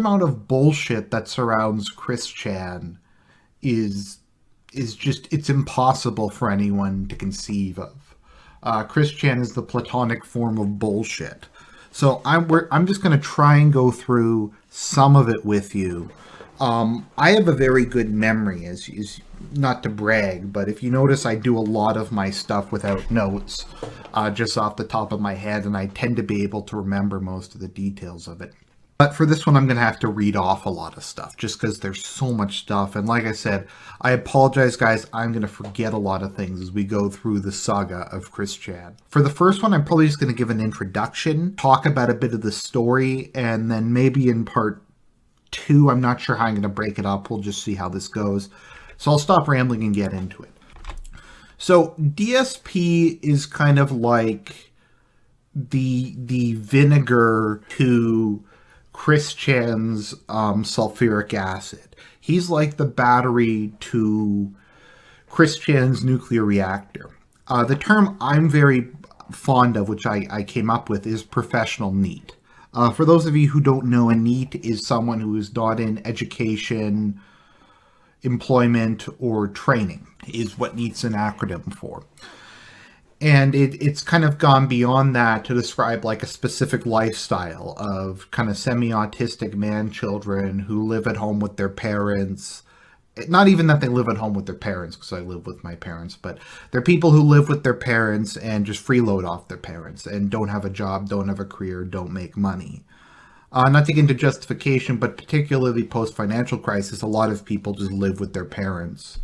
amount of bullshit that surrounds Chris Chan is just, it's impossible for anyone to conceive of. Chris Chan is the platonic form of bullshit. So I'm just going to try and go through some of it with you. I have a very good memory, as not to brag, but if you notice, I do a lot of my stuff without notes, just off the top of my head, and I tend to be able to remember most of the details of it. But for this one, I'm going to have to read off a lot of stuff, just because there's so much stuff. And like I said, I apologize, guys. I'm going to forget a lot of things as we go through the saga of Chris Chan. For the first one, I'm probably just going to give an introduction, talk about a bit of the story, and then maybe in part 2, I'm not sure how I'm going to break it up. We'll just see how this goes. So I'll stop rambling and get into it. So DSP is kind of like the vinegar to Chris Chan's sulfuric acid. He's like the battery to Chris Chan's nuclear reactor. The term I'm very fond of, which I came up with, is professional NEET. For those of you who don't know, a NEET is someone who is not in education, employment, or training, is what NEET's an acronym for. And it's kind of gone beyond that to describe like a specific lifestyle of kind of semi-autistic man children who live at home with their parents. Not even that they live at home with their parents, because I live with my parents, but they're people who live with their parents and just freeload off their parents and don't have a job, don't have a career, don't make money. Not to get into justification, but particularly post-financial crisis, a lot of people just live with their parents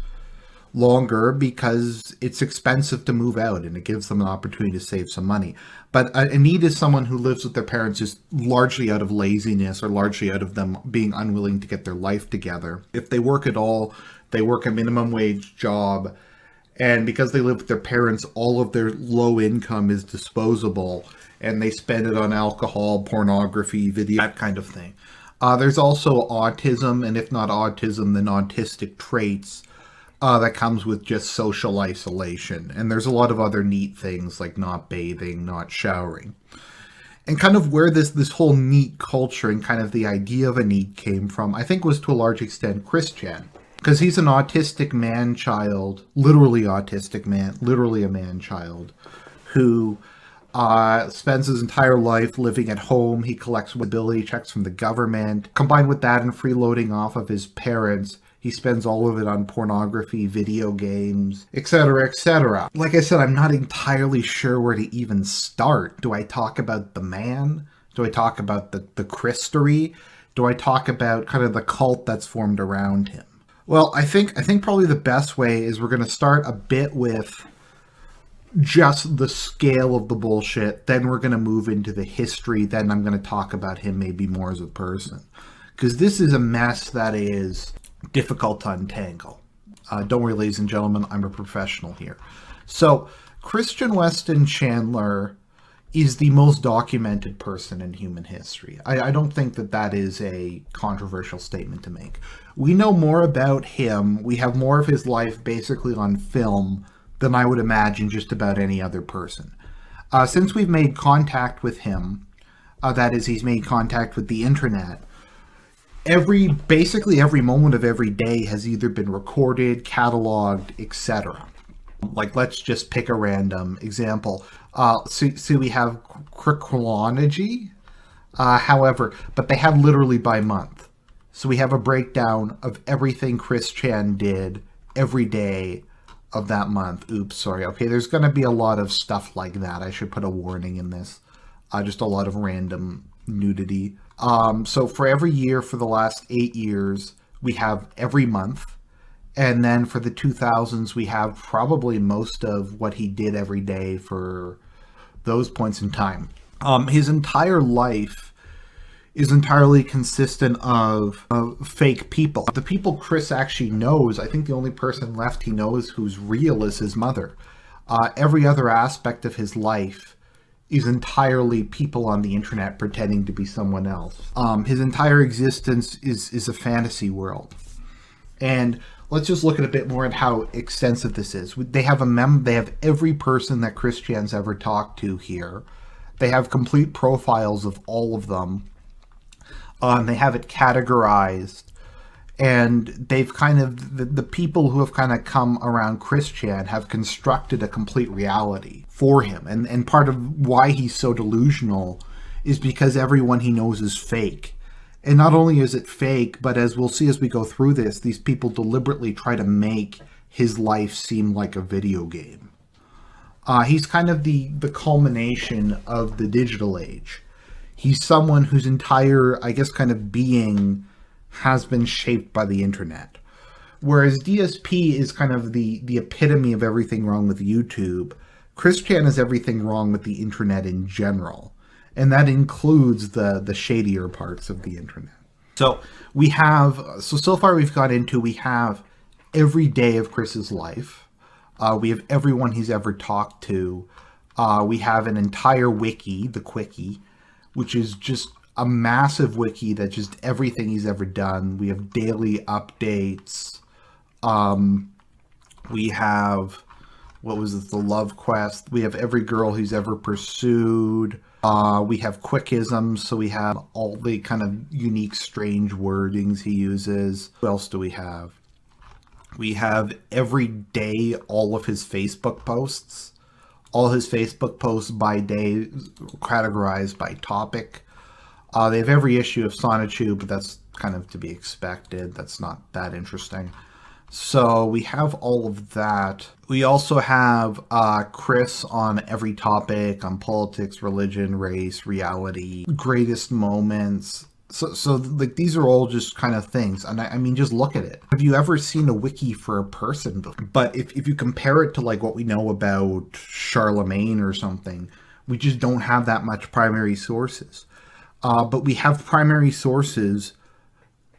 longer because it's expensive to move out and it gives them an opportunity to save some money. But a NEET is someone who lives with their parents just largely out of laziness or largely out of them being unwilling to get their life together. If they work at all, they work a minimum wage job, and because they live with their parents, all of their low income is disposable and they spend it on alcohol, pornography, video, that kind of thing. There's also autism, and if not autism, then autistic traits that comes with just social isolation. And there's a lot of other neat things like not bathing, not showering. And kind of where this whole NEET culture and kind of the idea of a NEET came from, I think, was to a large extent Chris Chan. Because he's an autistic man-child, literally autistic man, literally a man-child, who spends his entire life living at home. He collects mobility checks from the government. Combined with that and freeloading off of his parents, he spends all of it on pornography, video games, etc., etc. Like I said, I'm not entirely sure where to even start. Do I talk about the man? Do I talk about the Christery? Do I talk about kind of the cult that's formed around him? Well, I think probably the best way is we're going to start a bit with just the scale of the bullshit. Then we're going to move into the history. Then I'm going to talk about him maybe more as a person. Because this is a mess that is difficult to untangle. Don't worry, ladies and gentlemen, I'm a professional here. So, Christian Weston Chandler is the most documented person in human history. I don't think that is a controversial statement to make. We know more about him. We have more of his life basically on film than I would imagine just about any other person. Since we've made contact with him, that is, he's made contact with the internet, basically every moment of every day has either been recorded, cataloged, etc. Like, let's just pick a random example. So we have chronology, however, but they have literally by month. So we have a breakdown of everything Chris Chan did every day of that month. Oops, sorry. Okay, there's going to be a lot of stuff like that. I should put a warning in this. Just a lot of random nudity. So for every year for the last 8 years, we have every month. And then for the 2000s, we have probably most of what he did every day for those points in time. His entire life is entirely consistent of fake people. The people Chris actually knows, I think the only person left he knows who's real is his mother. Every other aspect of his life is entirely people on the internet pretending to be someone else. His entire existence is a fantasy world. And let's just look at a bit more at how extensive this is. They have they have every person that Chris Chan's ever talked to here. They have complete profiles of all of them. And they have it categorized, and they've kind of the people who have kind of come around Chris Chan have constructed a complete reality for him, and part of why he's so delusional is because everyone he knows is fake. And not only is it fake, but as we'll see as we go through this, these people deliberately try to make his life seem like a video game. He's kind of the culmination of the digital age. He's someone whose entire, I guess, kind of being has been shaped by the internet. Whereas DSP is kind of the epitome of everything wrong with YouTube, Chris Chan is everything wrong with the internet in general. And that includes the shadier parts of the internet. So we have, so far we've got into, we have every day of Chris's life. We have everyone he's ever talked to. We have an entire wiki, the Quickie, which is just a massive wiki that just everything he's ever done. We have daily updates. We have, what was it, the Love Quest. We have every girl he's ever pursued. We have quickisms, so we have all the kind of unique, strange wordings he uses. What else do we have? We have every day all of his Facebook posts. All his Facebook posts by day, categorized by topic. They have every issue of Sonichu, but that's kind of to be expected. That's not that interesting. So we have all of that. We also have Chris on every topic, on politics, religion, race, reality, greatest moments. So like these are all just kind of things. And I mean, just look at it. Have you ever seen a wiki for a person? But if you compare it to like what we know about Charlemagne or something, we just don't have that much primary sources. But we have primary sources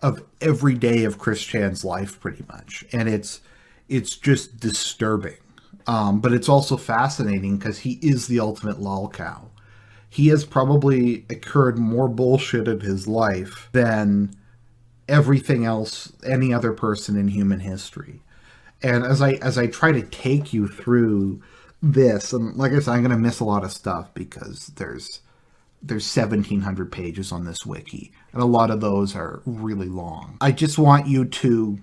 of every day of Chris Chan's life, pretty much, and it's just disturbing. But it's also fascinating because he is the ultimate lol cow. He has probably occurred more bullshit in his life than everything else, any other person in human history. And as I try to take you through this, and like I said, I'm going to miss a lot of stuff because there's 1,700 pages on this wiki, and a lot of those are really long. I just want you to,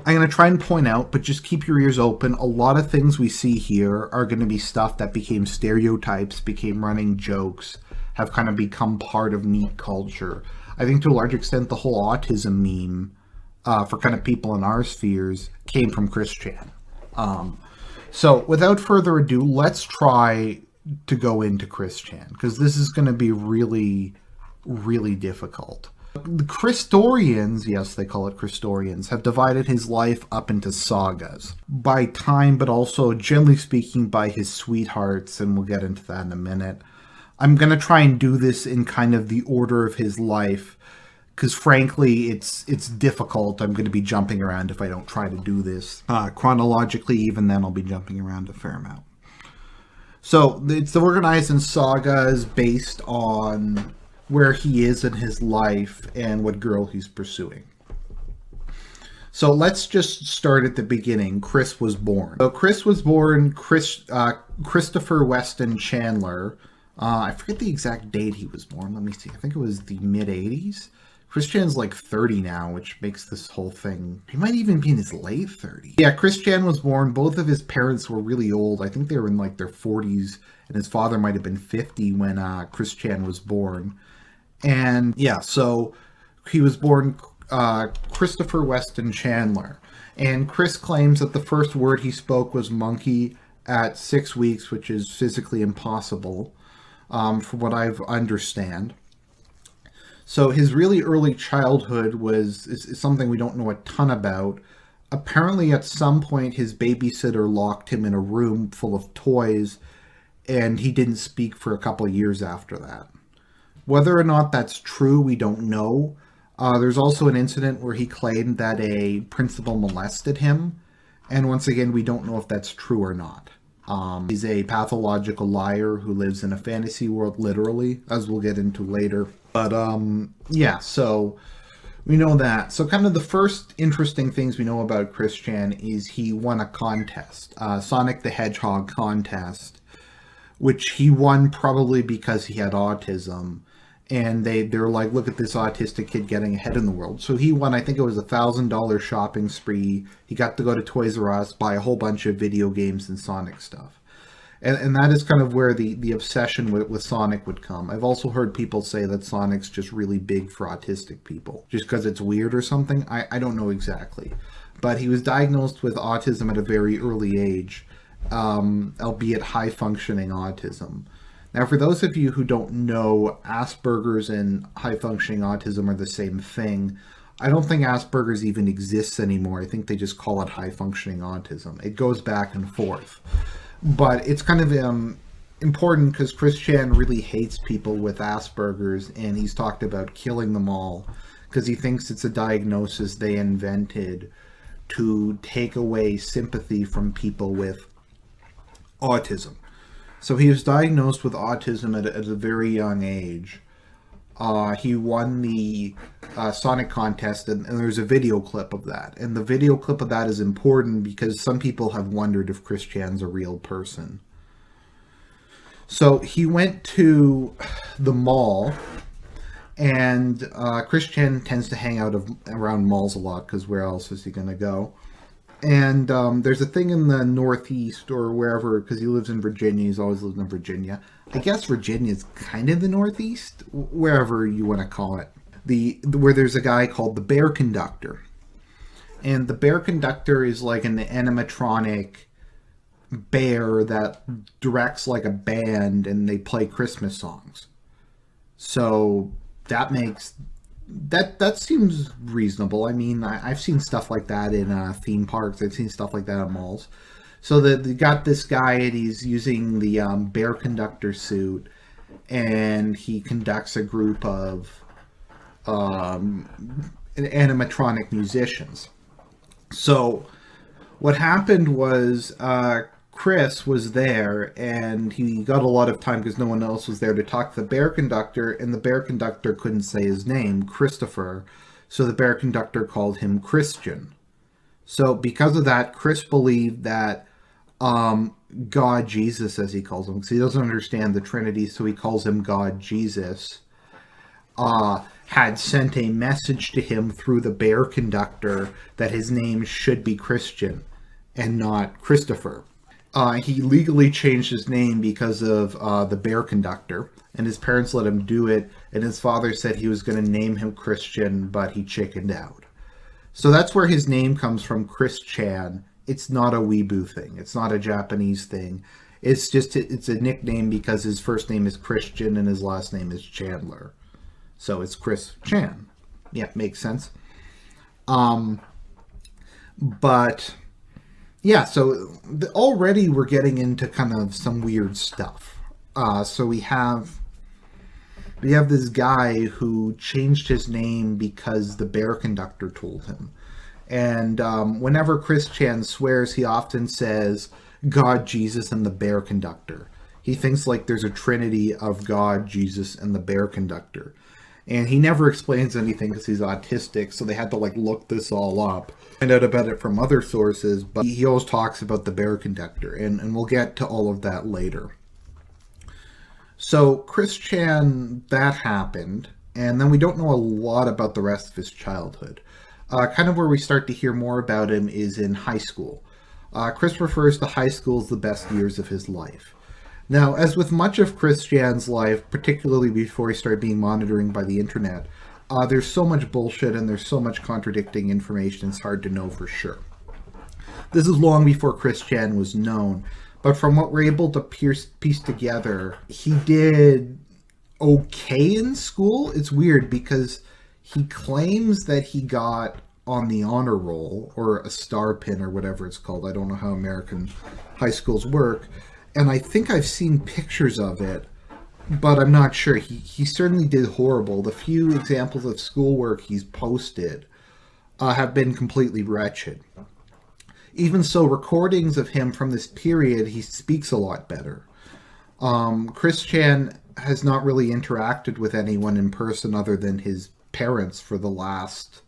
I'm going to try and point out, but just keep your ears open. A lot of things we see here are going to be stuff that became stereotypes, became running jokes, have kind of become part of neat culture. I think to a large extent the whole autism meme for kind of people in our spheres came from Chris Chan. So without further ado, let's try to go into Chris Chan, because this is going to be really, really difficult. The Christorians, yes, they call it Christorians, have divided his life up into sagas by time, but also, generally speaking, by his sweethearts, and we'll get into that in a minute. I'm going to try and do this in kind of the order of his life, because frankly, it's difficult. I'm going to be jumping around if I don't try to do this chronologically. Even then, I'll be jumping around a fair amount. So it's organized in sagas based on where he is in his life and what girl he's pursuing. So let's just start at the beginning. Chris was born. So Chris was born Christopher Weston Chandler. I forget the exact date he was born. Let me see. I think it was the mid-'80s. Chris Chan's like 30 now, which makes this whole thing... He might even be in his late 30s. Yeah, Chris Chan was born. Both of his parents were really old. I think they were in like their 40s, and his father might have been 50 when Chris Chan was born. And yeah, so he was born Christopher Weston Chandler. And Chris claims that the first word he spoke was monkey at 6 weeks, which is physically impossible, from what I understand. So his really early childhood is something we don't know a ton about. Apparently at some point his babysitter locked him in a room full of toys, and he didn't speak for a couple of years after that. Whether or not that's true, we don't know. There's also an incident where he claimed that a principal molested him, and once again, we don't know if that's true or not. He's a pathological liar who lives in a fantasy world, literally, as we'll get into later. But, yeah, so we know that. So kind of the first interesting things we know about Chris Chan is he won a contest, Sonic the Hedgehog contest, which he won probably because he had autism. and they're like, look at this autistic kid getting ahead in the world. So he won, I think it was $1,000 shopping spree. He got to go to Toys R Us, buy a whole bunch of video games and Sonic stuff. And that is kind of where the obsession with Sonic would come. I've also heard people say that Sonic's just really big for autistic people, just because it's weird or something. I don't know exactly. But he was diagnosed with autism at a very early age, albeit high-functioning autism. Now, for those of you who don't know, Asperger's and high-functioning autism are the same thing. I don't think Asperger's even exists anymore. I think they just call it high-functioning autism. It goes back and forth. But it's kind of important because Chris Chan really hates people with Asperger's, and he's talked about killing them all because he thinks it's a diagnosis they invented to take away sympathy from people with autism. So he was diagnosed with autism at a very young age. He won the Sonic contest, and there's a video clip of that. And the video clip of that is important because some people have wondered if Chris Chan's a real person. So he went to the mall, and Chris Chan tends to hang out around malls a lot because where else is he going to go? And there's a thing in the Northeast or wherever, because he lives in Virginia. He's always lived in Virginia. I guess Virginia is kind of the Northeast, wherever you want to call it. Where there's a guy called the Bear Conductor. And the Bear Conductor is like an animatronic bear that directs like a band, and they play Christmas songs. So that makes... That seems reasonable. I mean, I've seen stuff like that in theme parks. I've seen stuff like that at malls. So they got this guy, and he's using the Bear Conductor suit, and he conducts a group of animatronic musicians. So what happened was Chris was there, and he got a lot of time because no one else was there to talk to the Bear Conductor, and the Bear Conductor couldn't say his name, Christopher, so the Bear Conductor called him Christian. So because of that, Chris believed that God Jesus, as he calls him, because he doesn't understand the Trinity, so he calls him God Jesus, had sent a message to him through the Bear Conductor that his name should be Christian and not Christopher. He legally changed his name because of the Bear Conductor, and his parents let him do it, and his father said he was going to name him Christian, but he chickened out. So that's where his name comes from, Chris Chan. It's not a weeboo thing. It's not a Japanese thing. It's a nickname because his first name is Christian and his last name is Chandler. So it's Chris Chan. Yeah, makes sense. But... yeah, so already we're getting into kind of some weird stuff. So we have this guy who changed his name because the Bear Conductor told him. And whenever Chris Chan swears, he often says God, Jesus, and the Bear Conductor. He thinks like there's a trinity of God, Jesus, and the Bear Conductor. And he never explains anything because he's autistic, so they had to like look this all up, find out about it from other sources, but he always talks about the Bear Conductor, and we'll get to all of that later. So Chris Chan, that happened, and then we don't know a lot about the rest of his childhood. Kind of where we start to hear more about him is in high school. Chris refers to high school as the best years of his life. Now, as with much of Chris Chan's life, particularly before he started being monitored by the internet, there's so much bullshit and there's so much contradicting information, it's hard to know for sure. This is long before Chris Chan was known, but from what we're able to piece together, he did okay in school. It's weird because he claims that he got on the honor roll, or a star pin, or whatever it's called. I don't know how American high schools work. And I think I've seen pictures of it, but I'm not sure. He certainly did horrible. The few examples of schoolwork he's posted have been completely wretched. Even so, recordings of him from this period, he speaks a lot better. Chris Chan has not really interacted with anyone in person other than his parents for the last,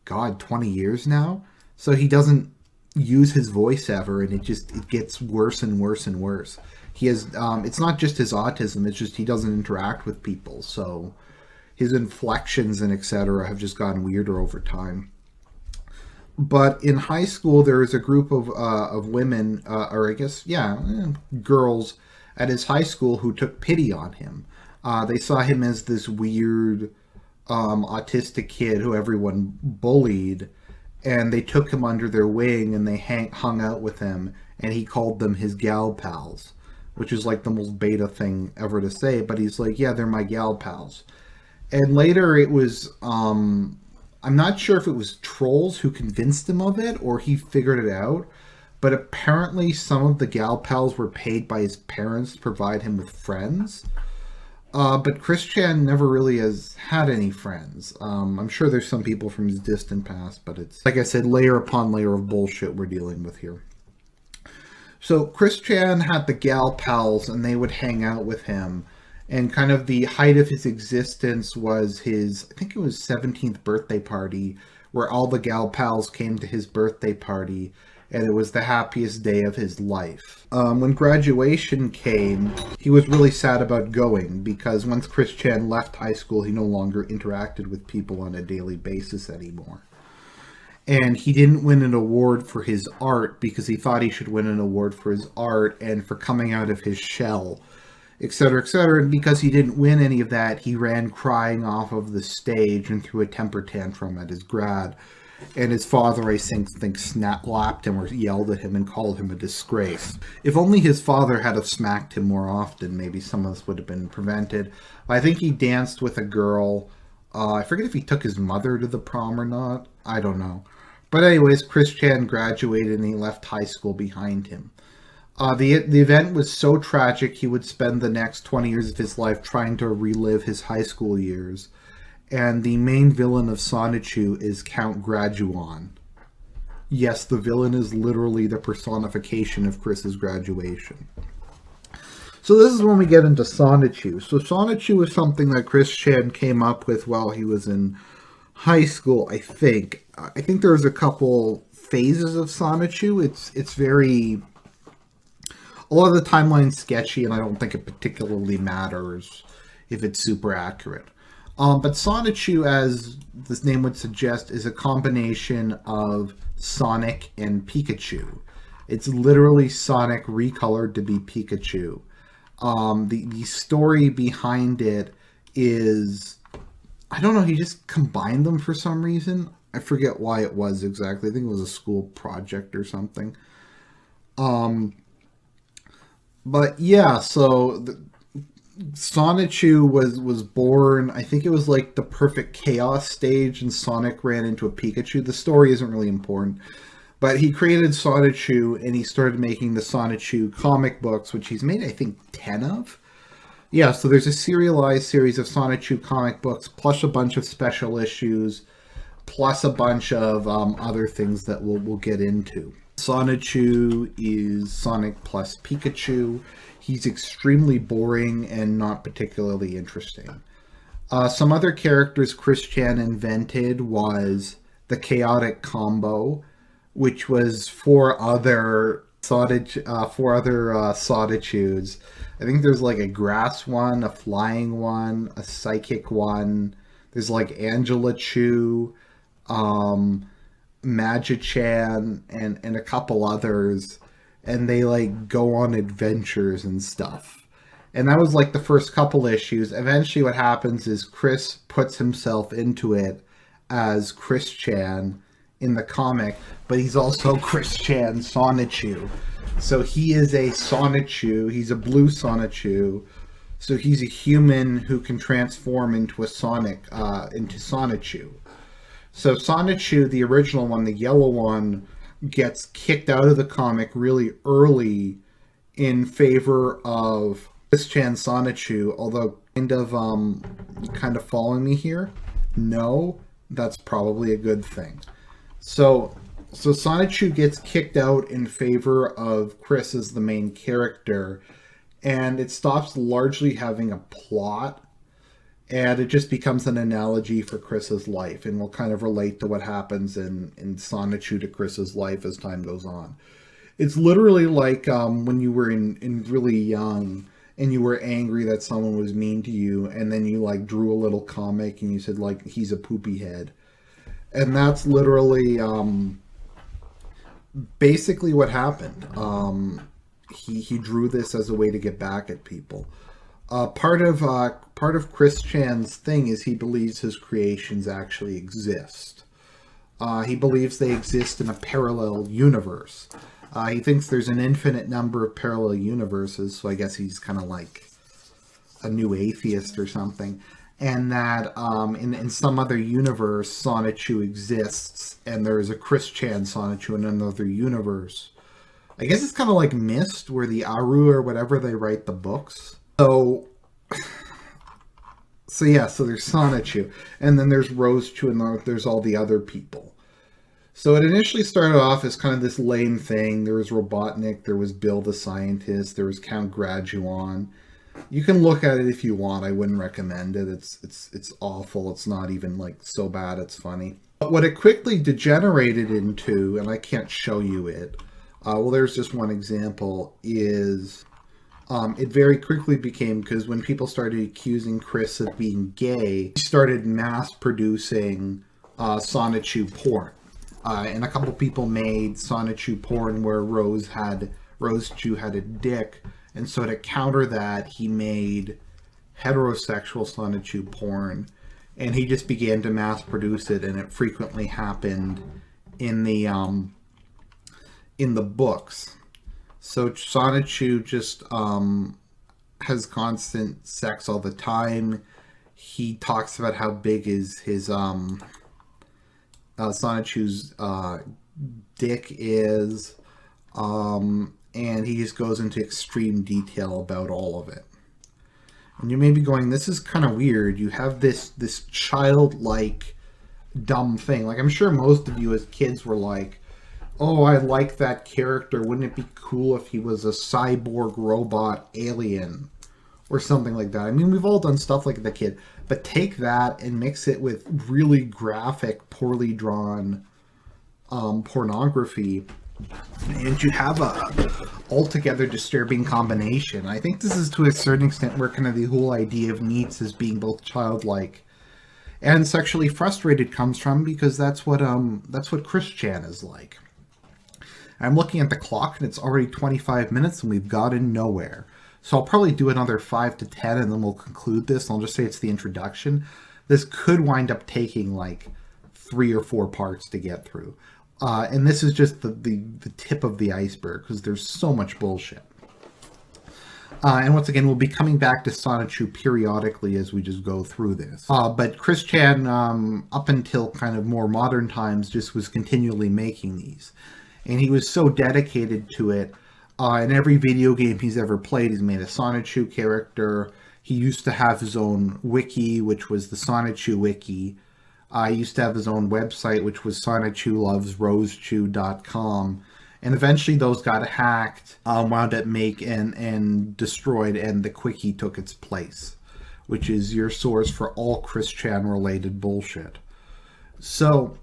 20 years now. So he doesn't use his voice ever, and it gets worse and worse and worse. He has, it's not just his autism, it's just he doesn't interact with people. So his inflections and etc. have just gotten weirder over time. But in high school, there was a group of women, or I guess, yeah, girls at his high school who took pity on him. They saw him as this weird autistic kid who everyone bullied, and they took him under their wing and they hung out with him, and he called them his gal pals, which is like the most beta thing ever to say. But he's like, yeah, they're my gal pals. And later it was, I'm not sure if it was trolls who convinced him of it or he figured it out, but apparently some of the gal pals were paid by his parents to provide him with friends. But Chris Chan never really has had any friends. I'm sure there's some people from his distant past, but it's, like I said, layer upon layer of bullshit we're dealing with here. So Chris Chan had the gal pals, and they would hang out with him. And kind of the height of his existence was his, I think it was 17th birthday party, where all the gal pals came to his birthday party, and it was the happiest day of his life. When graduation came, he was really sad about going, because once Chris Chan left high school, he no longer interacted with people on a daily basis anymore. And he didn't win an award for his art because he thought he should win an award for his art and for coming out of his shell, etc., etc. And because he didn't win any of that, he ran crying off of the stage and threw a temper tantrum at his grad. And his father, I think slapped him or yelled at him and called him a disgrace. If only his father had have smacked him more often, maybe some of this would have been prevented. I think he danced with a girl. I forget if he took his mother to the prom or not. I don't know. But anyways, Chris Chan graduated and he left high school behind him. The event was so tragic, he would spend the next 20 years of his life trying to relive his high school years. And the main villain of Sonichu is Count Graduon. Yes, the villain is literally the personification of Chris's graduation. So this is when we get into Sonichu. So Sonichu is something that Chris Chan came up with while he was in high school, I think. I think there's a couple phases of Sonichu. It's very... A lot of the timeline's sketchy, and I don't think it particularly matters if it's super accurate. But Sonichu, as this name would suggest, is a combination of Sonic and Pikachu. It's literally Sonic recolored to be Pikachu. The story behind it is, I don't know, he just combined them for some reason. I forget why it was exactly. I think it was a school project or something. But yeah, so Sonichu was born, I think it was like the perfect chaos stage, and Sonic ran into a Pikachu. The story isn't really important, but he created Sonichu, and he started making the Sonichu comic books, which he's made, I think, 10 of. Yeah, so there's a serialized series of Sonichu comic books, plus a bunch of special issues, plus a bunch of other things that we'll get into. Sonichu is Sonic plus Pikachu. He's extremely boring and not particularly interesting. Some other characters Chris Chan invented was the Chaotic Combo, which was four other Sonichus. I think there's like a grass one, a flying one, a psychic one. There's like Angela Chu, Magichan, and a couple others, and they like go on adventures and stuff. And that was like the first couple issues. Eventually what happens is Chris puts himself into it as Chris Chan in the comic, but he's also Chris Chan Sonichu. So he is a Sonichu, he's a blue Sonichu. So he's a human who can transform into a into Sonichu. So Sonichu, the original one, the yellow one, gets kicked out of the comic really early in favor of Chris Chan Sonichu, although kind of following me here? No, that's probably a good thing. So Sonichu gets kicked out in favor of Chris as the main character, and it stops largely having a plot. And it just becomes an analogy for Chris's life, and will kind of relate to what happens in Sonichu to Chris's life as time goes on. It's literally like when you were in really young and you were angry that someone was mean to you, and then you like drew a little comic and you said like he's a poopy head, and that's literally basically what happened. He drew this as a way to get back at people. Part of Chris Chan's thing is he believes his creations actually exist. He believes they exist in a parallel universe. He thinks there's an infinite number of parallel universes, so I guess he's kind of like a new atheist or something. And that in some other universe, Sonichu exists, and there is a Chris Chan Sonichu in another universe. I guess it's kind of like Myst, where the Aru or whatever, they write the books. So yeah, so there's Sonichu, and then there's Rosechu, and there's all the other people. So it initially started off as kind of this lame thing. There was Robotnik, there was Bill the Scientist, there was Count Graduan. You can look at it if you want. I wouldn't recommend it. It's awful. It's not even like so bad it's funny. But what it quickly degenerated into, and I can't show you it. Well, there's just one example. Is it very quickly became, because when people started accusing Chris of being gay, he started mass producing Sonichu porn. And a couple people made Sonichu porn where Rosechu had a dick, and so to counter that, he made heterosexual Sonichu porn, and he just began to mass produce it, and it frequently happened in the books. So Sonichu just has constant sex all the time. He talks about how big his Sonichu's dick is, and he just goes into extreme detail about all of it. And you may be going, this is kind of weird. You have this childlike dumb thing. Like, I'm sure most of you as kids were like, oh, I like that character. Wouldn't it be cool if he was a cyborg robot alien or something like that? I mean, we've all done stuff like that, kid. But take that and mix it with really graphic, poorly drawn pornography, and you have a altogether disturbing combination. I think this is to a certain extent where kind of the whole idea of Neats as being both childlike and sexually frustrated comes from, because that's what Chris Chan is like. I'm looking at the clock and it's already 25 minutes and we've gotten nowhere. So I'll probably do another 5 to 10 and then we'll conclude this. I'll just say it's the introduction. This could wind up taking like 3 or 4 parts to get through. And this is just the tip of the iceberg, because there's so much bullshit. And once again, we'll be coming back to Sonichu periodically as we just go through this. But Chris Chan, up until kind of more modern times, just was continually making these. And he was so dedicated to it. In every video game he's ever played, he's made a Sonichu character. He used to have his own wiki, which was the Sonichu wiki. He used to have his own website, which was SonichuLovesRosechu.com. And eventually those got hacked, wound up and destroyed, and the Quickie took its place, which is your source for all Chris Chan related bullshit. So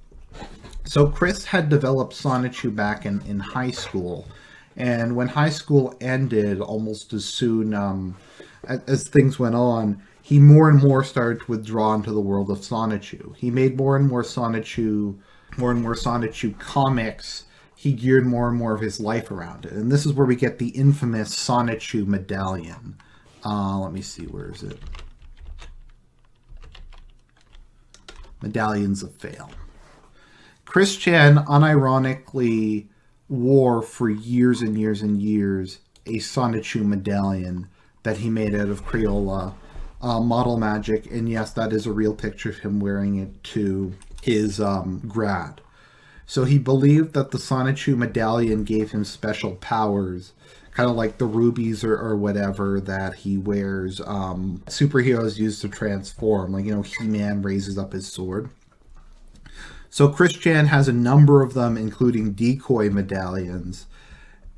Chris had developed Sonichu back in high school, and when high school ended, almost as soon as things went on, he more and more started to withdraw into the world of Sonichu. He made more and more Sonichu comics. He geared more and more of his life around it. And this is where we get the infamous Sonichu medallion. Let me see, where is it? Medallions of Fail. Chris Chan unironically wore for years and years and years a Sonichu medallion that he made out of Crayola model magic, and yes, that is a real picture of him wearing it to his grad. So he believed that the Sonichu medallion gave him special powers, kind of like the rubies or whatever that he wears. Superheroes use to transform, like, He-Man raises up his sword. So Chris Chan has a number of them, including decoy medallions,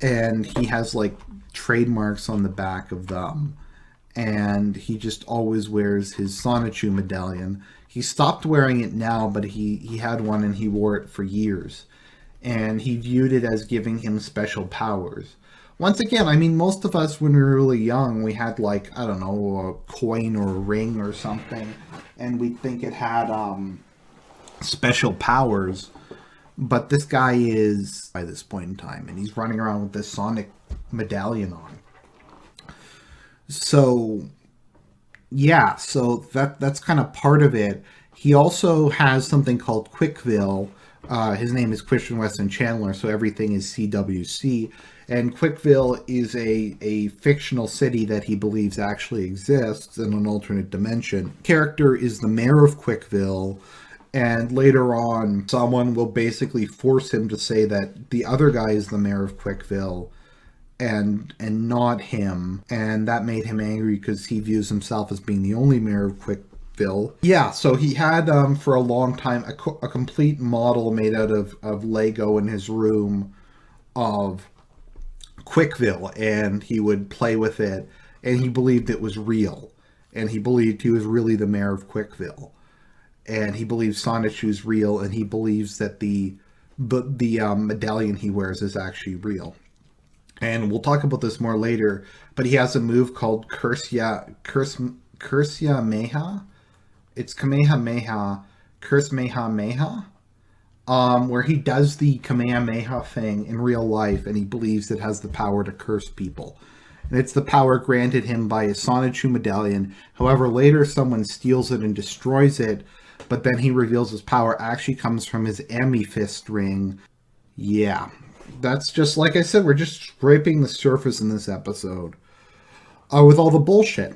and he has like trademarks on the back of them. And he just always wears his Sonichu medallion. He stopped wearing it now, but he had one and he wore it for years. and he viewed it as giving him special powers. Once again, I mean, most of us, when we were really young, we had, like, I don't know, a coin or a ring or something, and we think it had special powers. But this guy is, by this point in time, and he's running around with this Sonic medallion on. So, yeah, so that's kind of part of it. He also has something called Quickville. His name is Christian Weston Chandler, so everything is CWC. And Quickville is a fictional city that he believes actually exists in an alternate dimension. Character is the mayor of Quickville, and later on, someone will basically force him to say that the other guy is the mayor of Quickville, and not him. And that made him angry because he views himself as being the only mayor of Quickville. Yeah, so he had for a long time a complete model made out of Lego in his room of Quickville, and he would play with it, and he believed it was real, and he believed he was really the mayor of Quickville, and he believes Sonichu is real, and he believes that the medallion he wears is actually real. And we'll talk about this more later, but he has a move called Cursia Meha. It's Kamehameha, Curse Meha Meha, where he does the Kamehameha thing in real life, and he believes it has the power to curse people. And it's the power granted him by his Sonichu medallion. However, later someone steals it and destroys it, but then he reveals his power actually comes from his amethyst ring. Yeah. That's just, like I said, we're just scraping the surface in this episode with all the bullshit.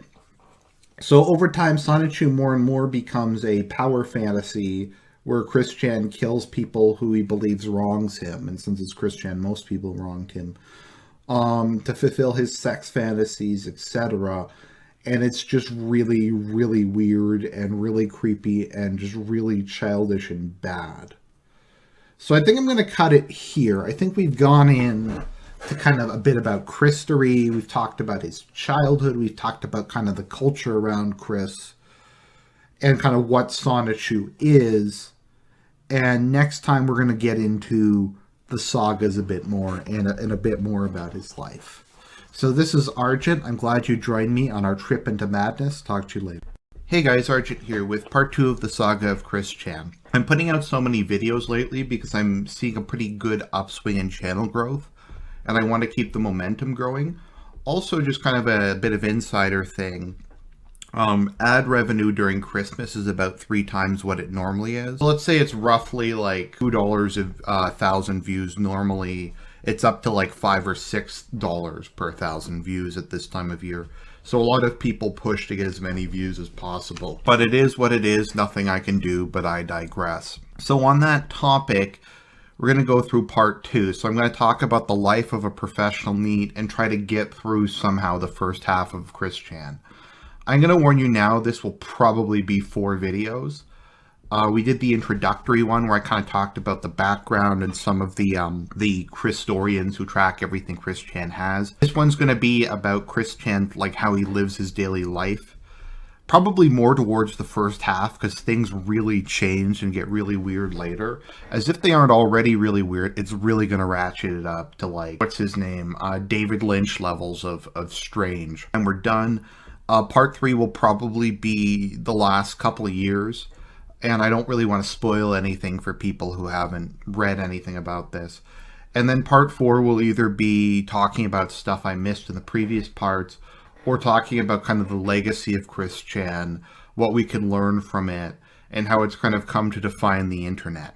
So over time, Sonichu more and more becomes a power fantasy where Chris Chan kills people who he believes wrongs him. And since it's Chris Chan, most people wronged him. To fulfill his sex fantasies, etc. And it's just really, really weird and really creepy and just really childish and bad. So I think I'm going to cut it here. I think we've gone in to kind of a bit about Christory. We've talked about his childhood. We've talked about kind of the culture around Chris and kind of what Sonichu is. And next time we're going to get into the sagas a bit more and a bit more about his life. So this is Argent. I'm glad you joined me on our trip into madness. Talk to you later. Hey guys, Argent here with part 2 of the saga of Chris Chan. I'm putting out so many videos lately because I'm seeing a pretty good upswing in channel growth, and I want to keep the momentum growing. Also, just kind of a bit of insider thing. Ad revenue during Christmas is about 3 times what it normally is. So let's say it's roughly like $2 a 1,000 views normally. It's up to like $5 or $6 per 1,000 views at this time of year. So a lot of people push to get as many views as possible. But it is what it is, nothing I can do, but I digress. So on that topic, we're going to go through part 2. So I'm going to talk about the life of a professional NEET and try to get through somehow the first half of Chris Chan. I'm going to warn you now, this will probably be 4 videos. We did the introductory one where I kind of talked about the background and some of the Christorians who track everything Chris Chan has. This one's going to be about Chris Chan, like how he lives his daily life. Probably more towards the first half because things really change and get really weird later. As if they aren't already really weird, it's really going to ratchet it up to like, what's his name? David Lynch levels of strange. And we're done. Part 3 will probably be the last couple of years. And I don't really want to spoil anything for people who haven't read anything about this. And then part 4 will either be talking about stuff I missed in the previous parts, or talking about kind of the legacy of Chris Chan, what we can learn from it, and how it's kind of come to define the internet.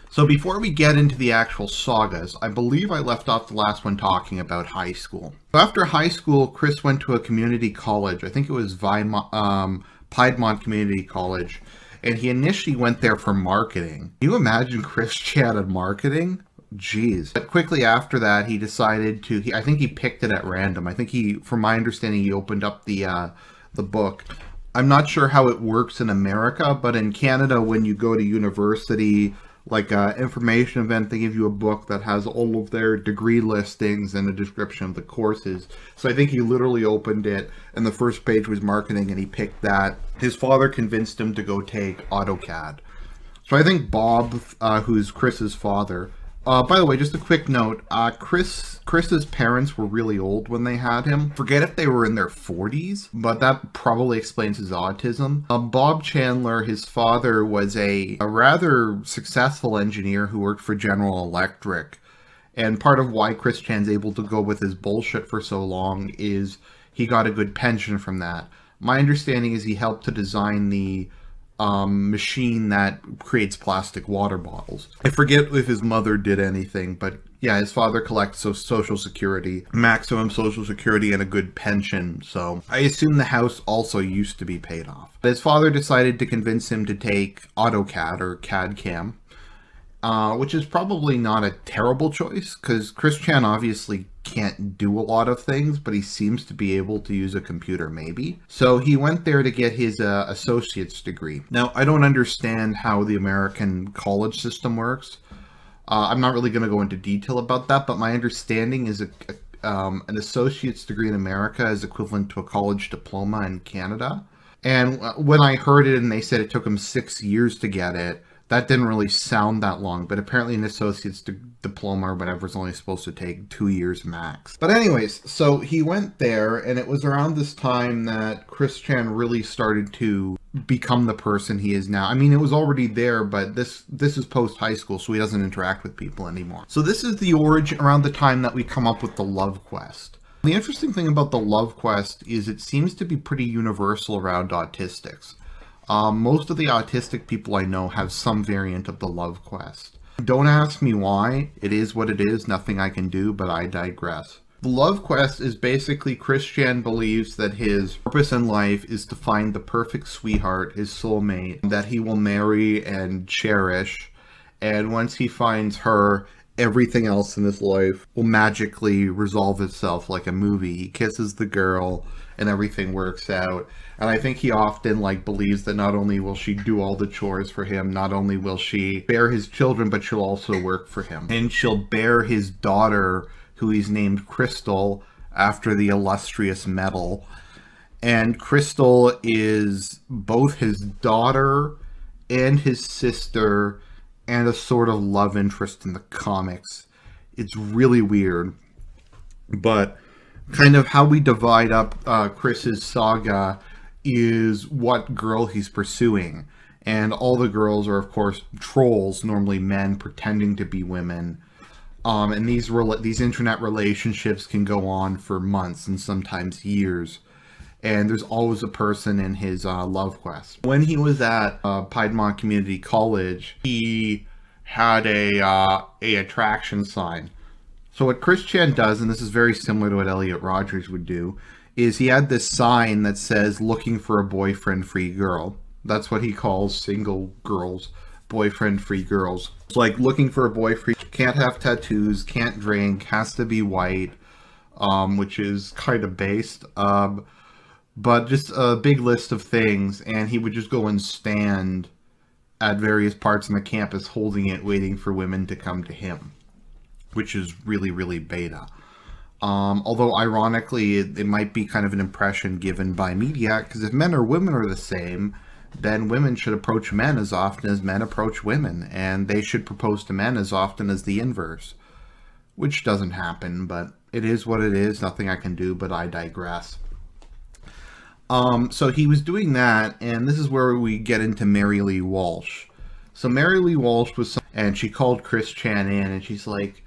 So before we get into the actual sagas, I believe I left off the last one talking about high school. After high school, Chris went to a community college. I think it was Piedmont Community College. And he initially went there for marketing. Can you imagine Chris Chan in marketing? Jeez. But quickly after that, he decided to, I think he picked it at random. I think he, from my understanding, he opened up the book. I'm not sure how it works in America, but in Canada, when you go to university, like an information event, they give you a book that has all of their degree listings and a description of the courses. So I think he literally opened it, and the first page was marketing, and he picked that. His father convinced him to go take AutoCAD. So I think Bob, who's Chris's father. By the way, just a quick note: Chris's parents were really old when they had him. Forget if they were in their 40s, but that probably explains his autism. Bob Chandler, his father, was a rather successful engineer who worked for General Electric. And part of why Chris Chan's able to go with his bullshit for so long is he got a good pension from that. My understanding is he helped to design the machine that creates plastic water bottles. I forget if his mother did anything, but yeah, his father collects Social Security, maximum Social Security, and a good pension. So I assume the house also used to be paid off. But his father decided to convince him to take AutoCAD or CAD CAM. Which is probably not a terrible choice, because Chris Chan obviously can't do a lot of things, but he seems to be able to use a computer, maybe. So he went there to get his associate's degree. Now, I don't understand how the American college system works. I'm not really going to go into detail about that, but my understanding is an associate's degree in America is equivalent to a college diploma in Canada. And when I heard it and they said it took him 6 years to get it, that didn't really sound that long, but apparently an associate's diploma or whatever is only supposed to take 2 years max. But anyways, so he went there, and it was around this time that Chris Chan really started to become the person he is now. I mean, it was already there, but this is post-high school, so he doesn't interact with people anymore. So this is the origin, around the time that we come up with the love quest. The interesting thing about the love quest is it seems to be pretty universal around autistics. Most of the autistic people I know have some variant of the love quest. Don't ask me why. It is what it is. Nothing I can do, but I digress. The love quest is basically Chris Chan believes that his purpose in life is to find the perfect sweetheart, his soulmate, that he will marry and cherish. And once he finds her, everything else in his life will magically resolve itself like a movie. He kisses the girl and everything works out. And I think he often believes that not only will she do all the chores for him, not only will she bear his children, but she'll also work for him. And she'll bear his daughter, who he's named Crystal, after the illustrious metal. And Crystal is both his daughter and his sister and a sort of love interest in the comics. It's really weird. But kind of how we divide up Chris's saga is what girl he's pursuing. And all the girls are, of course, trolls, normally men pretending to be women. And these internet relationships can go on for months and sometimes years. And there's always a person in his love quest. When he was at Piedmont Community College, he had a attraction sign. So what Chris Chan does, and this is very similar to what Elliot Rogers would do, is he had this sign that says, "Looking for a boyfriend-free girl." That's what he calls single girls, boyfriend-free girls. It's like looking for a boyfriend, can't have tattoos, can't drink, has to be white, which is kind of based. But just a big list of things, and he would just go and stand at various parts in the campus holding it, waiting for women to come to him, which is really, really beta. Although ironically, it might be kind of an impression given by media, because if men or women are the same, then women should approach men as often as men approach women, and they should propose to men as often as the inverse, which doesn't happen, but it is what it is. Nothing I can do, but I digress. So he was doing that, and this is where we get into Mary Lee Walsh. So Mary Lee Walsh and she called Chris Chan in, and she's like,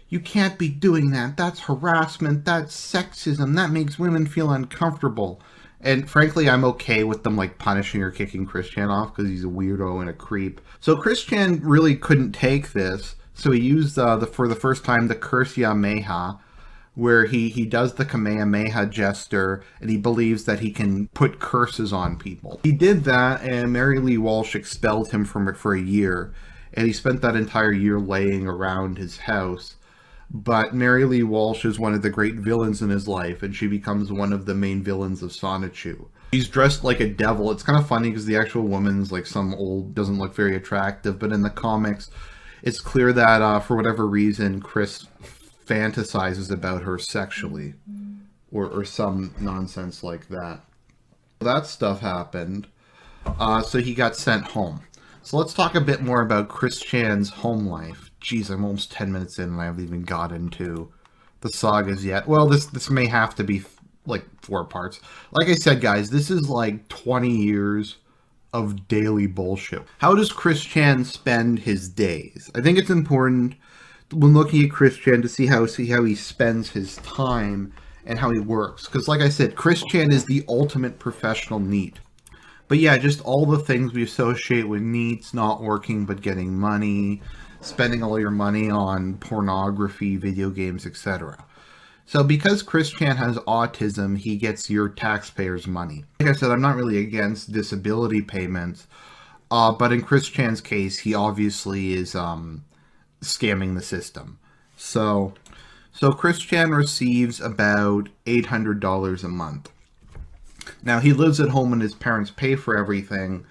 "You can't be doing that. That's harassment. That's sexism. That makes women feel uncomfortable." And frankly, I'm okay with them punishing or kicking Chris Chan off because he's a weirdo and a creep. So Chris Chan really couldn't take this, so he used for the first time the Kamehameha, where he does the Kamehameha gesture, and he believes that he can put curses on people. He did that, and Mary Lee Walsh expelled him from it for a year, and he spent that entire year laying around his house. But Mary Lee Walsh is one of the great villains in his life, and she becomes one of the main villains of Sonichu. She's dressed like a devil. It's kind of funny because the actual woman's some old, doesn't look very attractive, but in the comics, it's clear that for whatever reason, Chris fantasizes about her sexually, or some nonsense like that. That stuff happened, so he got sent home. So let's talk a bit more about Chris Chan's home life. Jeez, I'm almost 10 minutes in and I haven't even got into the sagas yet. Well, this may have to be like 4 parts. Like I said, guys, this is like 20 years of daily bullshit. How does Chris Chan spend his days? I think it's important when looking at Chris Chan to see how he spends his time and how he works. Because like I said, Chris Chan is the ultimate professional NEET. But yeah, just all the things we associate with NEETs, not working but getting money, spending all your money on pornography, video games, etc. So because Chris Chan has autism, he gets your taxpayers' money. Like I said, I'm not really against disability payments, but in Chris Chan's case, he obviously is scamming the system. So Chris Chan receives about $800 a month. Now, he lives at home and his parents pay for everything,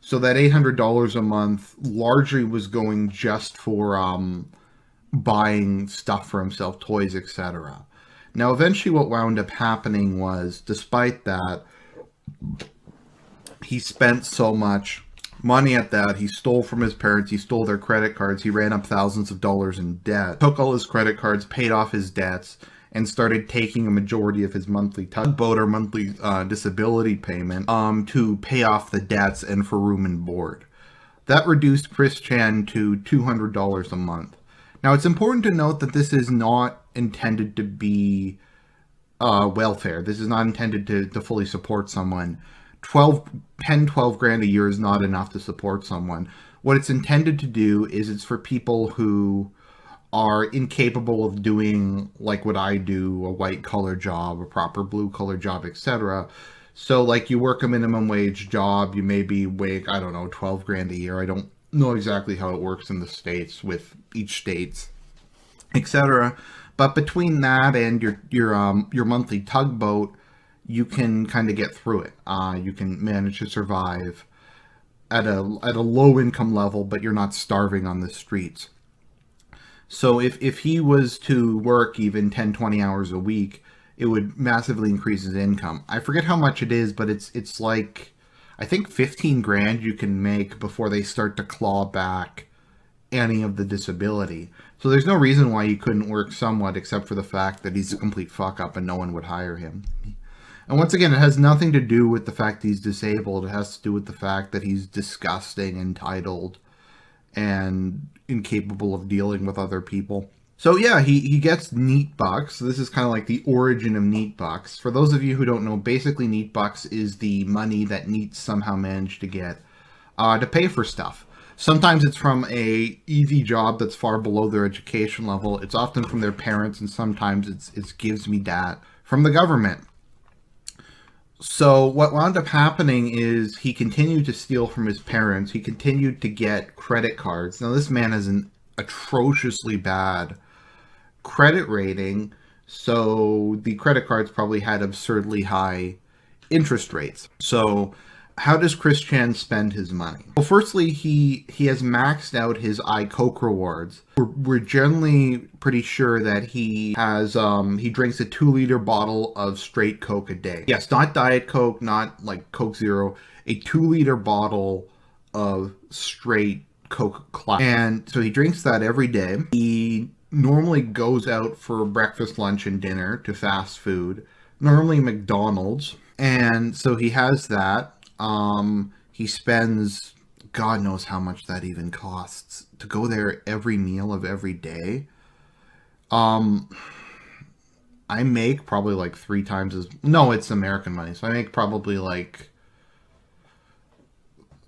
so that $800 a month largely was going just for buying stuff for himself, toys, etc. Now, eventually what wound up happening was, despite that, he spent so much money at that. He stole from his parents, he stole their credit cards, he ran up thousands of dollars in debt, took all his credit cards, paid off his debts, and started taking a majority of his monthly tugboat or monthly disability payment to pay off the debts and for room and board. That reduced Chris Chan to $200 a month. Now, it's important to note that this is not intended to be welfare. This is not intended to fully support someone. 12 grand a year is not enough to support someone. What it's intended to do is it's for people who are incapable of doing like what I do, a white collar job, a proper blue collar job, etc. So like you work a minimum wage job, you maybe make, I don't know, 12 grand a year. I don't know exactly how it works in the States with each state's, etc. But between that and your monthly tugboat, you can kind of get through it. You can manage to survive at a low income level, but you're not starving on the streets. So if he was to work even 10, 20 hours a week, it would massively increase his income. I forget how much it is, but it's like, I think 15 grand you can make before they start to claw back any of the disability. So there's no reason why he couldn't work somewhat, except for the fact that he's a complete fuck up and no one would hire him. And once again, it has nothing to do with the fact he's disabled. It has to do with the fact that he's disgusting, entitled, and incapable of dealing with other people. So yeah, he gets NEET bucks. This is kind of like the origin of NEET bucks. For those of you who don't know, basically NEET bucks is the money that NEETs somehow managed to get to pay for stuff. Sometimes it's from a easy job that's far below their education level. It's often from their parents, and sometimes it's gives me dat from the government. So what wound up happening is he continued to steal from his parents. He continued to get credit cards. Now, this man has an atrociously bad credit rating, so the credit cards probably had absurdly high interest rates. So how does Chris Chan spend his money? Well, firstly, he has maxed out his iCoke rewards. We're generally pretty sure that he has he drinks a 2-liter bottle of straight Coke a day. Yes, not Diet Coke, not like Coke Zero, a 2-liter bottle of straight Coke Classic. And so he drinks that every day. He normally goes out for breakfast, lunch, and dinner to fast food, normally McDonald's. And so he has that. He spends, God knows how much that even costs to go there every meal of every day. I make probably like 3 times as, no, it's American money. So I make probably like,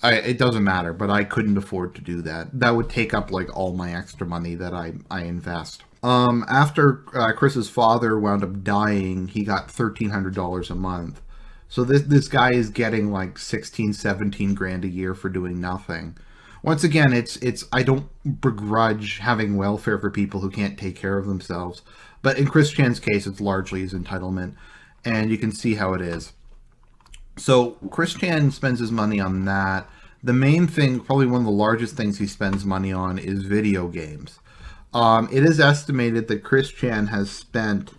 it doesn't matter, but I couldn't afford to do that. That would take up like all my extra money that I invest. After Chris's father wound up dying, he got $1,300 a month. So this guy is getting like 16, 17 grand a year for doing nothing. Once again, it's I don't begrudge having welfare for people who can't take care of themselves. But in Chris Chan's case, it's largely his entitlement. And you can see how it is. So Chris Chan spends his money on that. The main thing, probably one of the largest things he spends money on, is video games. It is estimated that Chris Chan has spent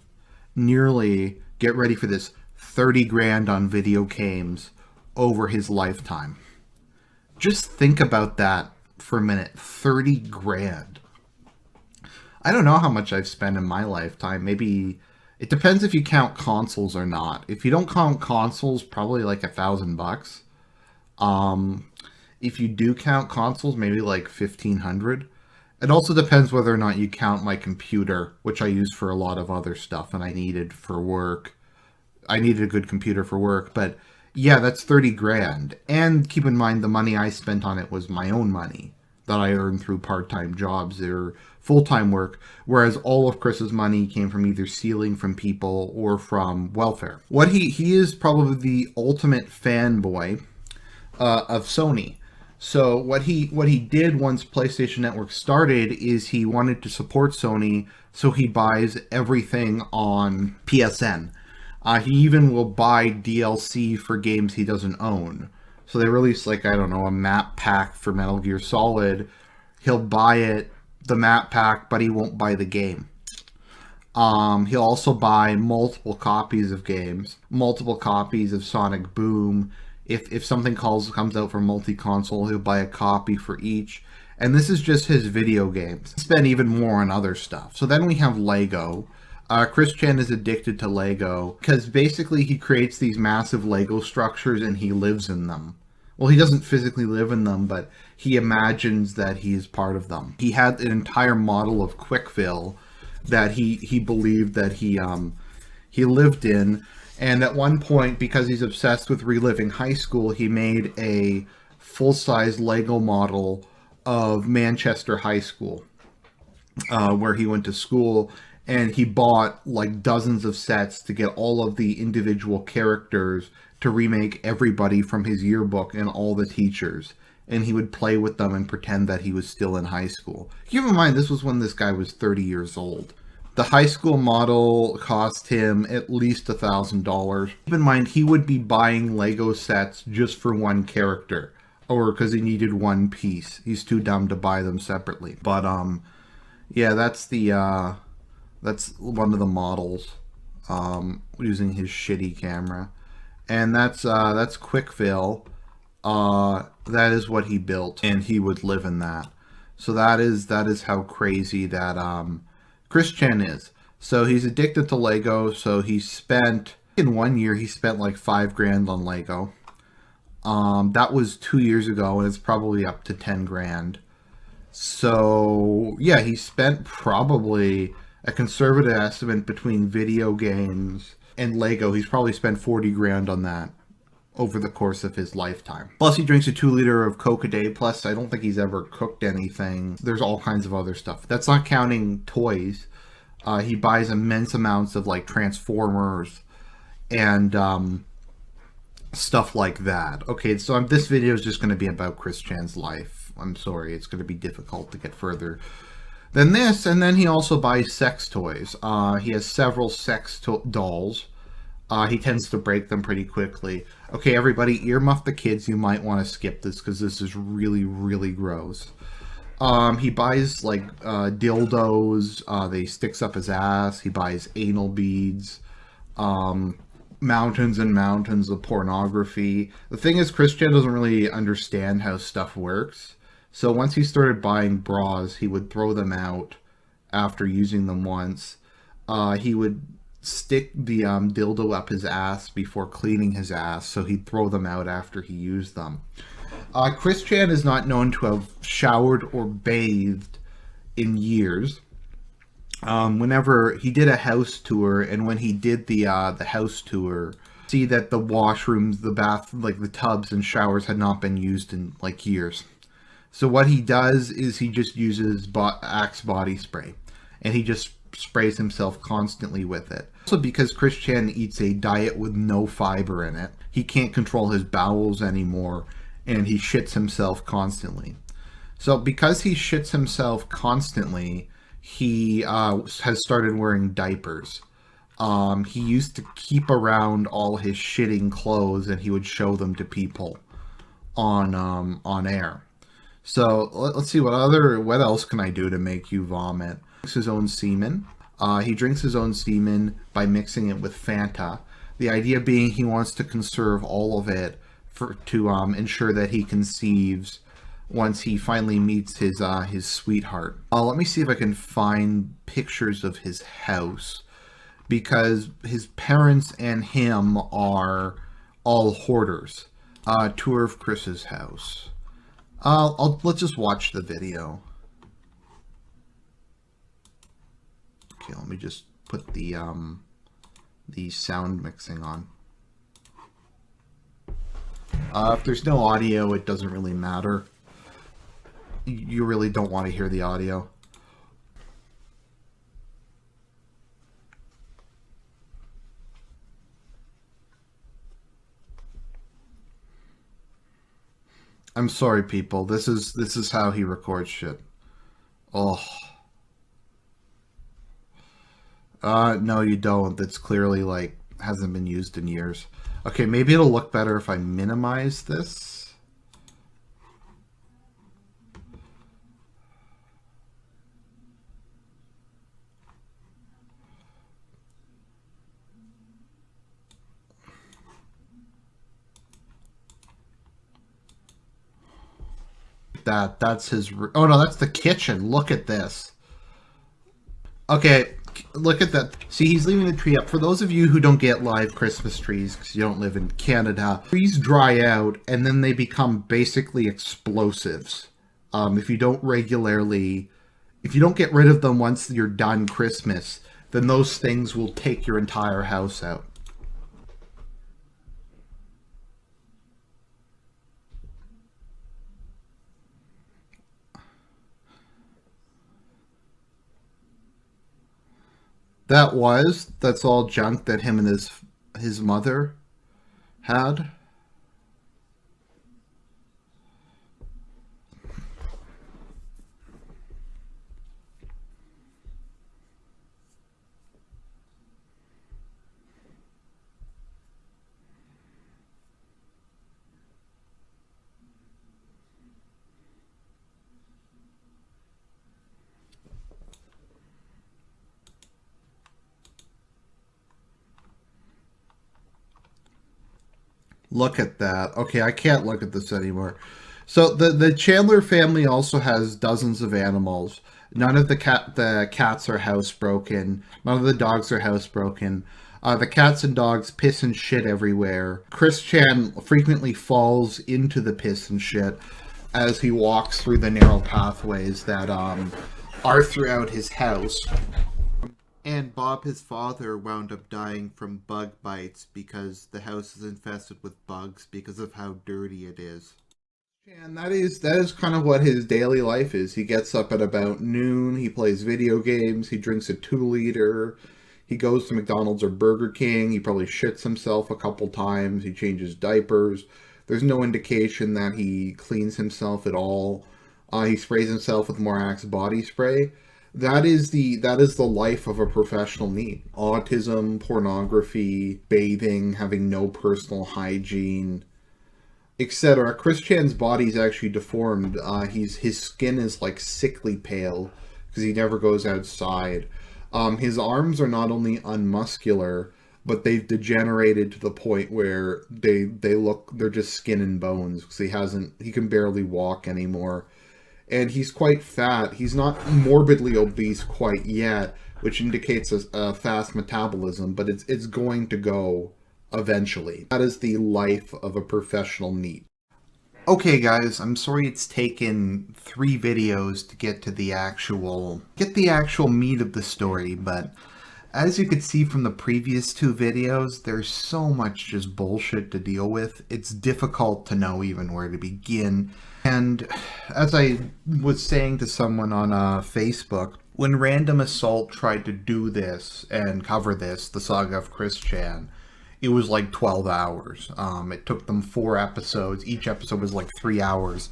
nearly, get ready for this, 30 grand on video games over his lifetime. Just think about that for a minute. 30 grand. I don't know how much I've spent in my lifetime. Maybe it depends if you count consoles or not. If you don't count consoles, probably like $1,000. If you do count consoles, maybe like 1,500. It also depends whether or not you count my computer, which I use for a lot of other stuff and I needed for work. I needed a good computer for work, but yeah, that's 30 grand. And keep in mind the money I spent on it was my own money that I earned through part-time jobs or full-time work, whereas all of Chris's money came from either stealing from people or from welfare. What he is probably the ultimate fanboy of Sony. So what he did once PlayStation Network started is he wanted to support Sony, so he buys everything on PSN. He even will buy DLC for games he doesn't own. So they release, like, I don't know, a map pack for Metal Gear Solid. He'll buy it, the map pack, but he won't buy the game. He'll also buy multiple copies of games, multiple copies of Sonic Boom. If something comes out for multi-console, he'll buy a copy for each. And this is just his video games. Spend even more on other stuff. So then we have Lego. Chris Chan is addicted to Lego because basically he creates these massive Lego structures and he lives in them. Well, he doesn't physically live in them, but he imagines that he is part of them. He had an entire model of Quickville that he believed that he lived in. And at one point, because he's obsessed with reliving high school, he made a full-size Lego model of Manchester High School, where he went to school. And he bought like dozens of sets to get all of the individual characters to remake everybody from his yearbook and all the teachers. And he would play with them and pretend that he was still in high school. Keep in mind, this was when this guy was 30 years old. The high school model cost him at least $1,000. Keep in mind, he would be buying Lego sets just for one character, or because he needed one piece. He's too dumb to buy them separately. But yeah, that's one of the models, using his shitty camera, and that's Quickville. That is what he built, and he would live in that. So that is how crazy that Chris Chan is. So he's addicted to Lego. So he spent in 1 year he spent like $5,000 on Lego. That was 2 years ago, and it's probably up to 10 grand. So yeah, he spent probably a conservative estimate between video games and Lego. He's probably spent 40 grand on that over the course of his lifetime. Plus he drinks a 2-liter of Coke a day. Plus I don't think he's ever cooked anything. There's all kinds of other stuff. That's not counting toys. He buys immense amounts of like Transformers and stuff like that. Okay, so this video is just going to be about Chris Chan's life. I'm sorry, it's going to be difficult to get further than this. And then he also buys sex toys. He has several sex dolls. He tends to break them pretty quickly. Okay, everybody, earmuff the kids. You might want to skip this because this is really, really gross. He buys like dildos. They sticks up his ass. He buys anal beads. Mountains and mountains of pornography. The thing is, Chris Chan doesn't really understand how stuff works. So once he started buying bras, he would throw them out after using them once. He would stick the dildo up his ass before cleaning his ass, so he'd throw them out after he used them. Chris Chan is not known to have showered or bathed in years. Whenever he did a house tour, and when he did the house tour, see that the washrooms, the bath, like the tubs and showers had not been used in like years. So what he does is he just uses Axe body spray, and he just sprays himself constantly with it. Also, because Chris Chan eats a diet with no fiber in it, he can't control his bowels anymore, and he shits himself constantly. So because he shits himself constantly, he has started wearing diapers. He used to keep around all his shitting clothes, and he would show them to people on air. So let's see what else can I do to make you vomit? He drinks his own semen. He drinks his own semen by mixing it with Fanta. The idea being he wants to conserve all of it to ensure that he conceives once he finally meets his sweetheart. Let me see if I can find pictures of his house, because his parents and him are all hoarders. Tour of Chris's house. Let's just watch the video. Okay, let me just put the sound mixing on. If there's no audio, it doesn't really matter. You really don't want to hear the audio. I'm sorry, people. This is how he records shit. Oh. No, you don't. That's clearly, like, hasn't been used in years. Okay, maybe it'll look better if I minimize this. That's his... Oh, no, that's the kitchen. Look at this. Okay, look at that. See, he's leaving the tree up. For those of you who don't get live Christmas trees because you don't live in Canada, trees dry out and then they become basically explosives. If you don't get rid of them once you're done Christmas, then those things will take your entire house out. That's all junk that him and his mother had. Look at that. Okay, I can't look at this anymore. So the Chandler family also has dozens of animals. None of the cats are housebroken. None of the dogs are housebroken. The cats and dogs piss and shit everywhere. Chris Chan frequently falls into the piss and shit as he walks through the narrow pathways that are throughout his house. And Bob, his father, wound up dying from bug bites because the house is infested with bugs because of how dirty it is. And that is kind of what his daily life is. He gets up at about noon, he plays video games, he drinks a 2-liter, he goes to McDonald's or Burger King, he probably shits himself a couple times, he changes diapers. There's no indication that he cleans himself at all. He sprays himself with more Axe body spray. That is the life of a professional NEET. Autism, pornography, bathing, having no personal hygiene, etc. Chris Chan's body is actually deformed. His skin is like sickly pale because he never goes outside. His arms are not only unmuscular, but they've degenerated to the point where they're just skin and bones because he can barely walk anymore. And he's quite fat. He's not morbidly obese quite yet, which indicates a fast metabolism, but it's going to go eventually. That is the life of a professional NEET. Okay guys, I'm sorry it's taken 3 videos to get to the actual meat of the story, but as you could see from the previous 2 videos, there's so much just bullshit to deal with. It's difficult to know even where to begin. And as I was saying to someone on Facebook, when Random Assault tried to do this and cover this, the saga of Chris Chan, it was like 12 hours. It took them 4 episodes. Each episode was like 3 hours.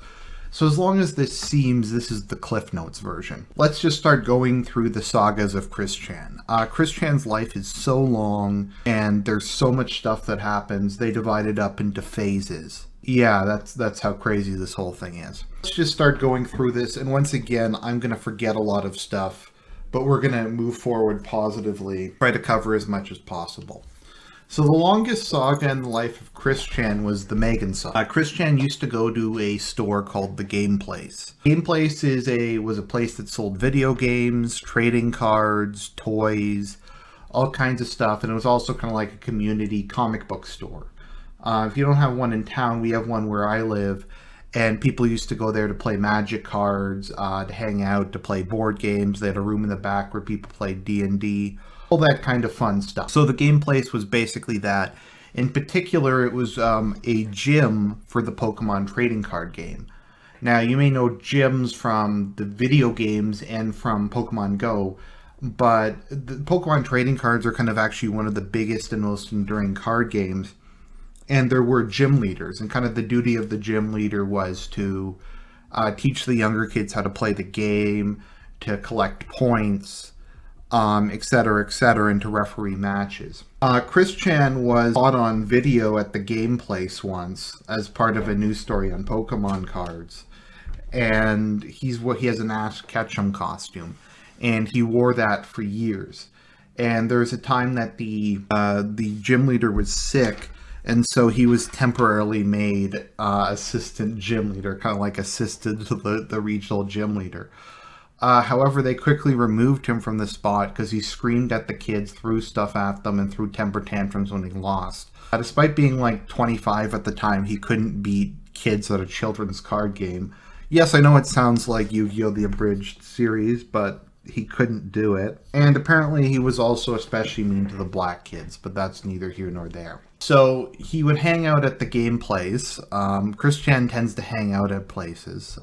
So as long as this seems, this is the Cliff Notes version. Let's just start going through the sagas of Chris Chan. Chris Chan's life is so long, and there's so much stuff that happens. They divide it up into phases. Yeah, that's how crazy this whole thing is. Let's just start going through this, and once again, I'm going to forget a lot of stuff, but we're going to move forward positively, try to cover as much as possible. So the longest saga in the life of Chris Chan was the Megan saga. Chris Chan used to go to a store called the Game Place. Game Place was a place that sold video games, trading cards, toys, all kinds of stuff, and it was also kind of like a community comic book store. If you don't have one in town, we have one where I live, and people used to go there to play Magic cards, to hang out, to play board games. They had a room in the back where people played D&D, all that kind of fun stuff. So the Game Place was basically that. In particular, it was a gym for the Pokemon trading card game. Now, you may know gyms from the video games and from Pokemon Go, but the Pokemon trading cards are kind of actually one of the biggest and most enduring card games. And there were gym leaders, and kind of the duty of the gym leader was to teach the younger kids how to play the game, to collect points, et cetera, and to referee matches. Chris Chan was caught on video at the Game Place once as part of a news story on Pokemon cards. And he has an Ash Ketchum costume, and he wore that for years. And there was a time that the gym leader was sick, and so he was temporarily made assistant gym leader, kind of like assisted to the regional gym leader. However, they quickly removed him from the spot because he screamed at the kids, threw stuff at them, and threw temper tantrums when he lost. Despite being like 25 at the time, he couldn't beat kids at a children's card game. Yes, I know it sounds like Yu-Gi-Oh! The abridged series, but he couldn't do it. And apparently he was also especially mean to the black kids, but that's neither here nor there. So he would hang out at the Game Place. Chris Chan tends to hang out at places,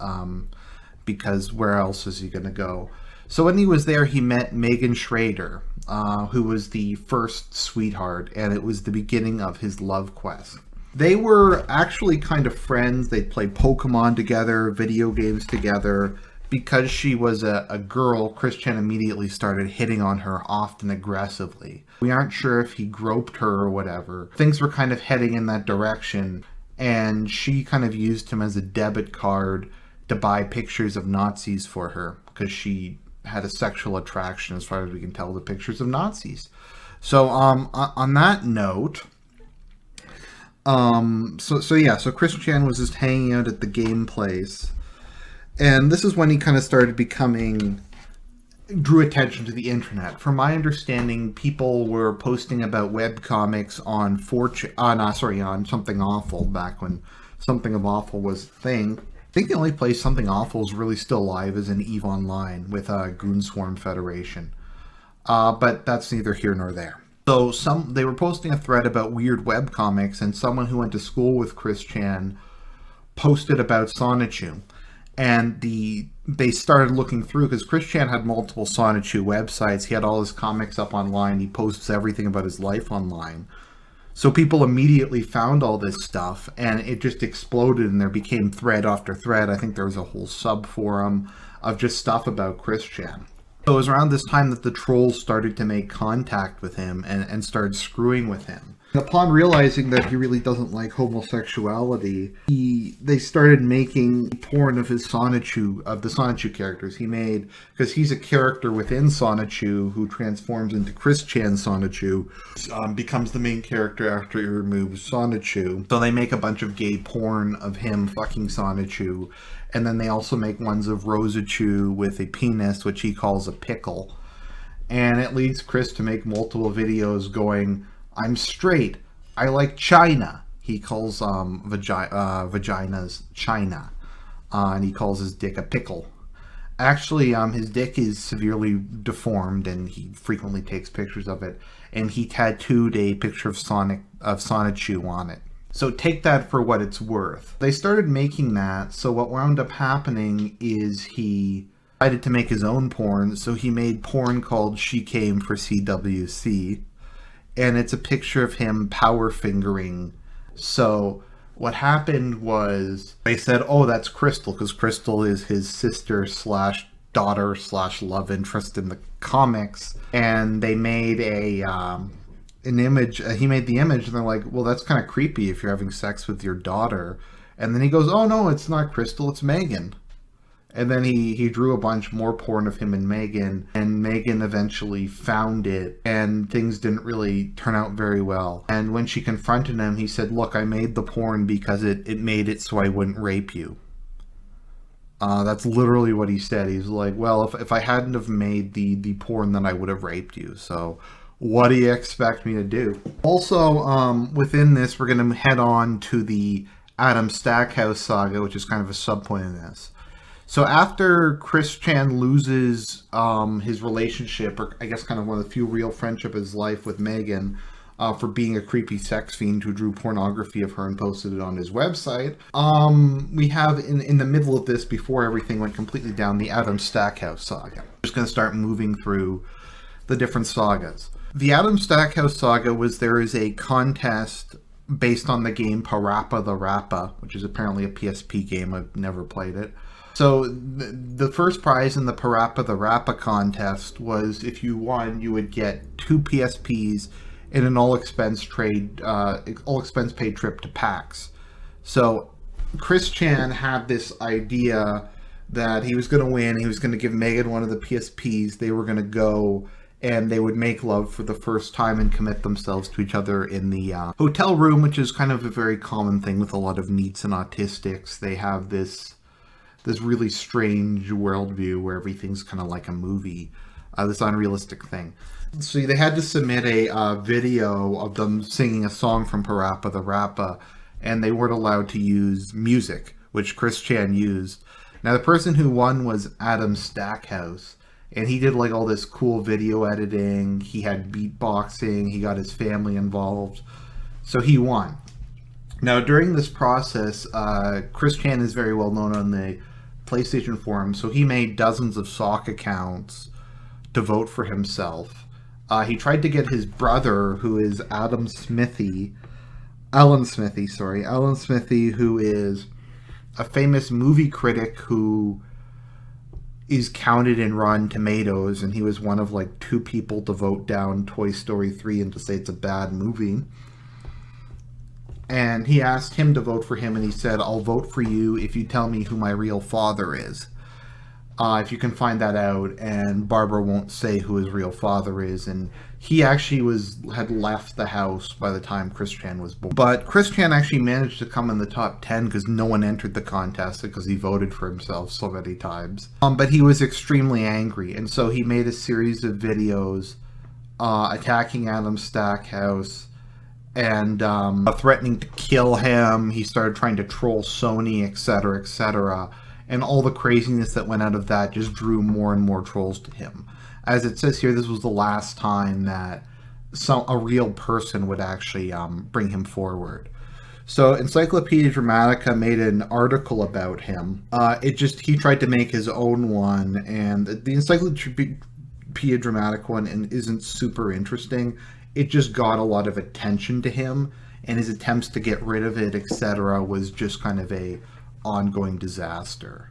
because where else is he going to go? So when he was there, he met Megan Schrader, who was the first sweetheart, and it was the beginning of his love quest. They were actually kind of friends. They'd play Pokemon together, video games together. Because she was a girl, Chris Chan immediately started hitting on her, often aggressively. We aren't sure if he groped her or whatever. Things were kind of heading in that direction, and she kind of used him as a debit card to buy pictures of Nazis for her, because she had a sexual attraction, as far as we can tell, to pictures of Nazis. So on that note, so Chris Chan was just hanging out at the Game Place. And this is when he kind of started drew attention to the internet. From my understanding, people were posting about webcomics on on Something Awful, back when Something of Awful was a thing. I think the only place Something Awful is really still alive is in EVE Online with Goonswarm Federation. But that's neither here nor there. So they were posting a thread about weird webcomics, and someone who went to school with Chris Chan posted about Sonichu. And they started looking through, because Chris Chan had multiple Sonichu websites. He had all his comics up online. He posts everything about his life online. So people immediately found all this stuff, and it just exploded, and there became thread after thread. I think there was a whole sub-forum of just stuff about Chris Chan. So it was around this time that the trolls started to make contact with him and started screwing with him. Upon realizing that he really doesn't like homosexuality, they started making porn of the Sonichu characters. He made, because he's a character within Sonichu who transforms into Chris Chan Sonichu, becomes the main character after he removes Sonichu. So they make a bunch of gay porn of him fucking Sonichu, and then they also make ones of Rosichu with a penis, which he calls a pickle. And it leads Chris to make multiple videos going, "I'm straight. I like China." He calls vaginas China. And he calls his dick a pickle. Actually, his dick is severely deformed, and he frequently takes pictures of it. And he tattooed a picture of Sonichu on it. So take that for what it's worth. They started making that, so what wound up happening is he decided to make his own porn, so he made porn called She Came for CWC. And it's a picture of him power fingering. So what happened was they said, oh, that's Crystal, because Crystal is his sister / daughter / love interest in the comics. And they made an image. He made the image, and they're like, well, that's kind of creepy if you're having sex with your daughter. And then he goes, oh, no, it's not Crystal, it's Megan. And then he drew a bunch more porn of him and Megan eventually found it, and things didn't really turn out very well. And when she confronted him, he said, look, I made the porn because it made it so I wouldn't rape you. That's literally what he said. He's like, well, if I hadn't have made the porn, then I would have raped you. So what do you expect me to do? Also, within this, we're going to head on to the Adam Stackhouse saga, which is kind of a subpoint in this. So after Chris Chan loses his relationship, or I guess kind of one of the few real friendship of his life with Megan, for being a creepy sex fiend who drew pornography of her and posted it on his website, we have in the middle of this, before everything went completely down, the Adam Stackhouse saga. I'm just going to start moving through the different sagas. The Adam Stackhouse saga was there is a contest based on the game Parappa the Rappa, which is apparently a PSP game. I've never played it. So the first prize in the Parappa the Rappa contest was, if you won, you would get 2 PSPs in an all-expense paid trip to PAX. So Chris Chan had this idea that he was going to win. He was going to give Megan one of the PSPs. They were going to go and they would make love for the first time and commit themselves to each other in the hotel room, which is kind of a very common thing with a lot of NEETs and autistics. They have this really strange worldview where everything's kind of like a movie, this unrealistic thing. So they had to submit a video of them singing a song from Parappa the Rappa, and they weren't allowed to use music, which Chris Chan used. Now the person who won was Adam Stackhouse, and he did like all this cool video editing. He had beatboxing. He got his family involved, so he won. Now during this process, Chris Chan is very well known on the PlayStation forum, so he made dozens of sock accounts to vote for himself. He tried to get his brother, who is Alan Smithy, who is a famous movie critic who is counted in Rotten Tomatoes, and he was one of like 2 people to vote down Toy Story 3 and to say it's a bad movie. And he asked him to vote for him, and he said, I'll vote for you if you tell me who my real father is. If you can find that out, and Barbara won't say who his real father is. And he actually had left the house by the time Chris Chan was born. But Chris Chan actually managed to come in the top 10 because no one entered the contest because he voted for himself so many times. But he was extremely angry, and so he made a series of videos attacking Adam Stackhouse and threatening to kill him. He started trying to troll Sony, etc., etc., and all the craziness that went out of that just drew more and more trolls to him. As it says here, this was the last time that a real person would actually bring him forward. So Encyclopedia Dramatica made an article about him. He tried to make his own one, and the Encyclopedia Dramatica one isn't super interesting. It just got a lot of attention to him, and his attempts to get rid of it, etc., was just kind of a ongoing disaster.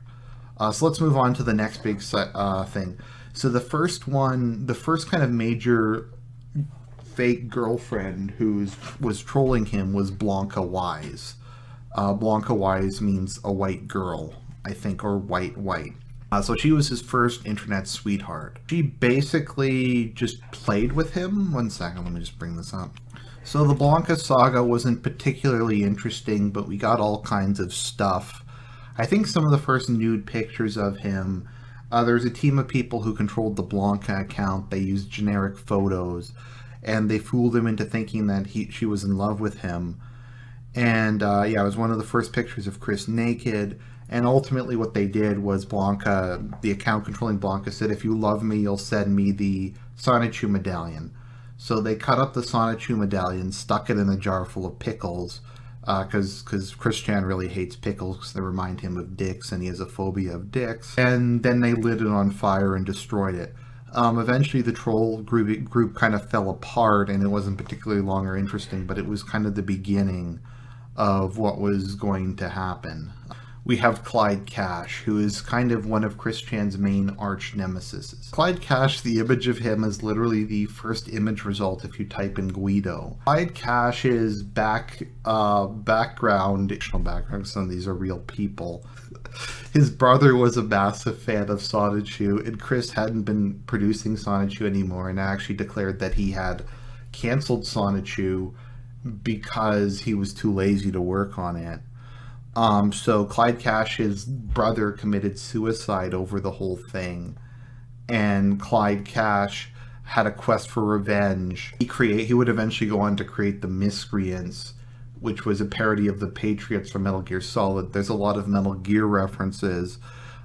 So let's move on to the next big thing. So the first kind of major fake girlfriend who was trolling him was Blanca Wise. Blanca Wise means a white girl, I think, or white. So she was his first internet sweetheart. She basically just played with him. One second, let me just bring this up. So the Blanca saga wasn't particularly interesting, but we got all kinds of stuff. I think some of the first nude pictures of him, there was a team of people who controlled the Blanca account. They used generic photos, and they fooled him into thinking that she was in love with him. And it was one of the first pictures of Chris naked. And ultimately what they did was Blanca, the account controlling Blanca, said, if you love me, you'll send me the Sonichu medallion. So they cut up the Sonichu medallion, stuck it in a jar full of pickles, because Chris Chan really hates pickles because they remind him of dicks, and he has a phobia of dicks. And then they lit it on fire and destroyed it. Eventually the troll group kind of fell apart, and it wasn't particularly long or interesting, but it was kind of the beginning of what was going to happen. We have Clyde Cash, who is kind of one of Chris Chan's main arch nemesis. Clyde Cash, the image of him is literally the first image result if you type in Guido. Clyde Cash's background, some of these are real people. His brother was a massive fan of Sonichu, and Chris hadn't been producing Sonichu anymore, and actually declared that he had canceled Sonichu because he was too lazy to work on it. So Clyde Cash's brother committed suicide over the whole thing, and Clyde Cash had a quest for revenge. He would eventually go on to create the Miscreants, which was a parody of the Patriots from Metal Gear Solid. There's a lot of Metal Gear references.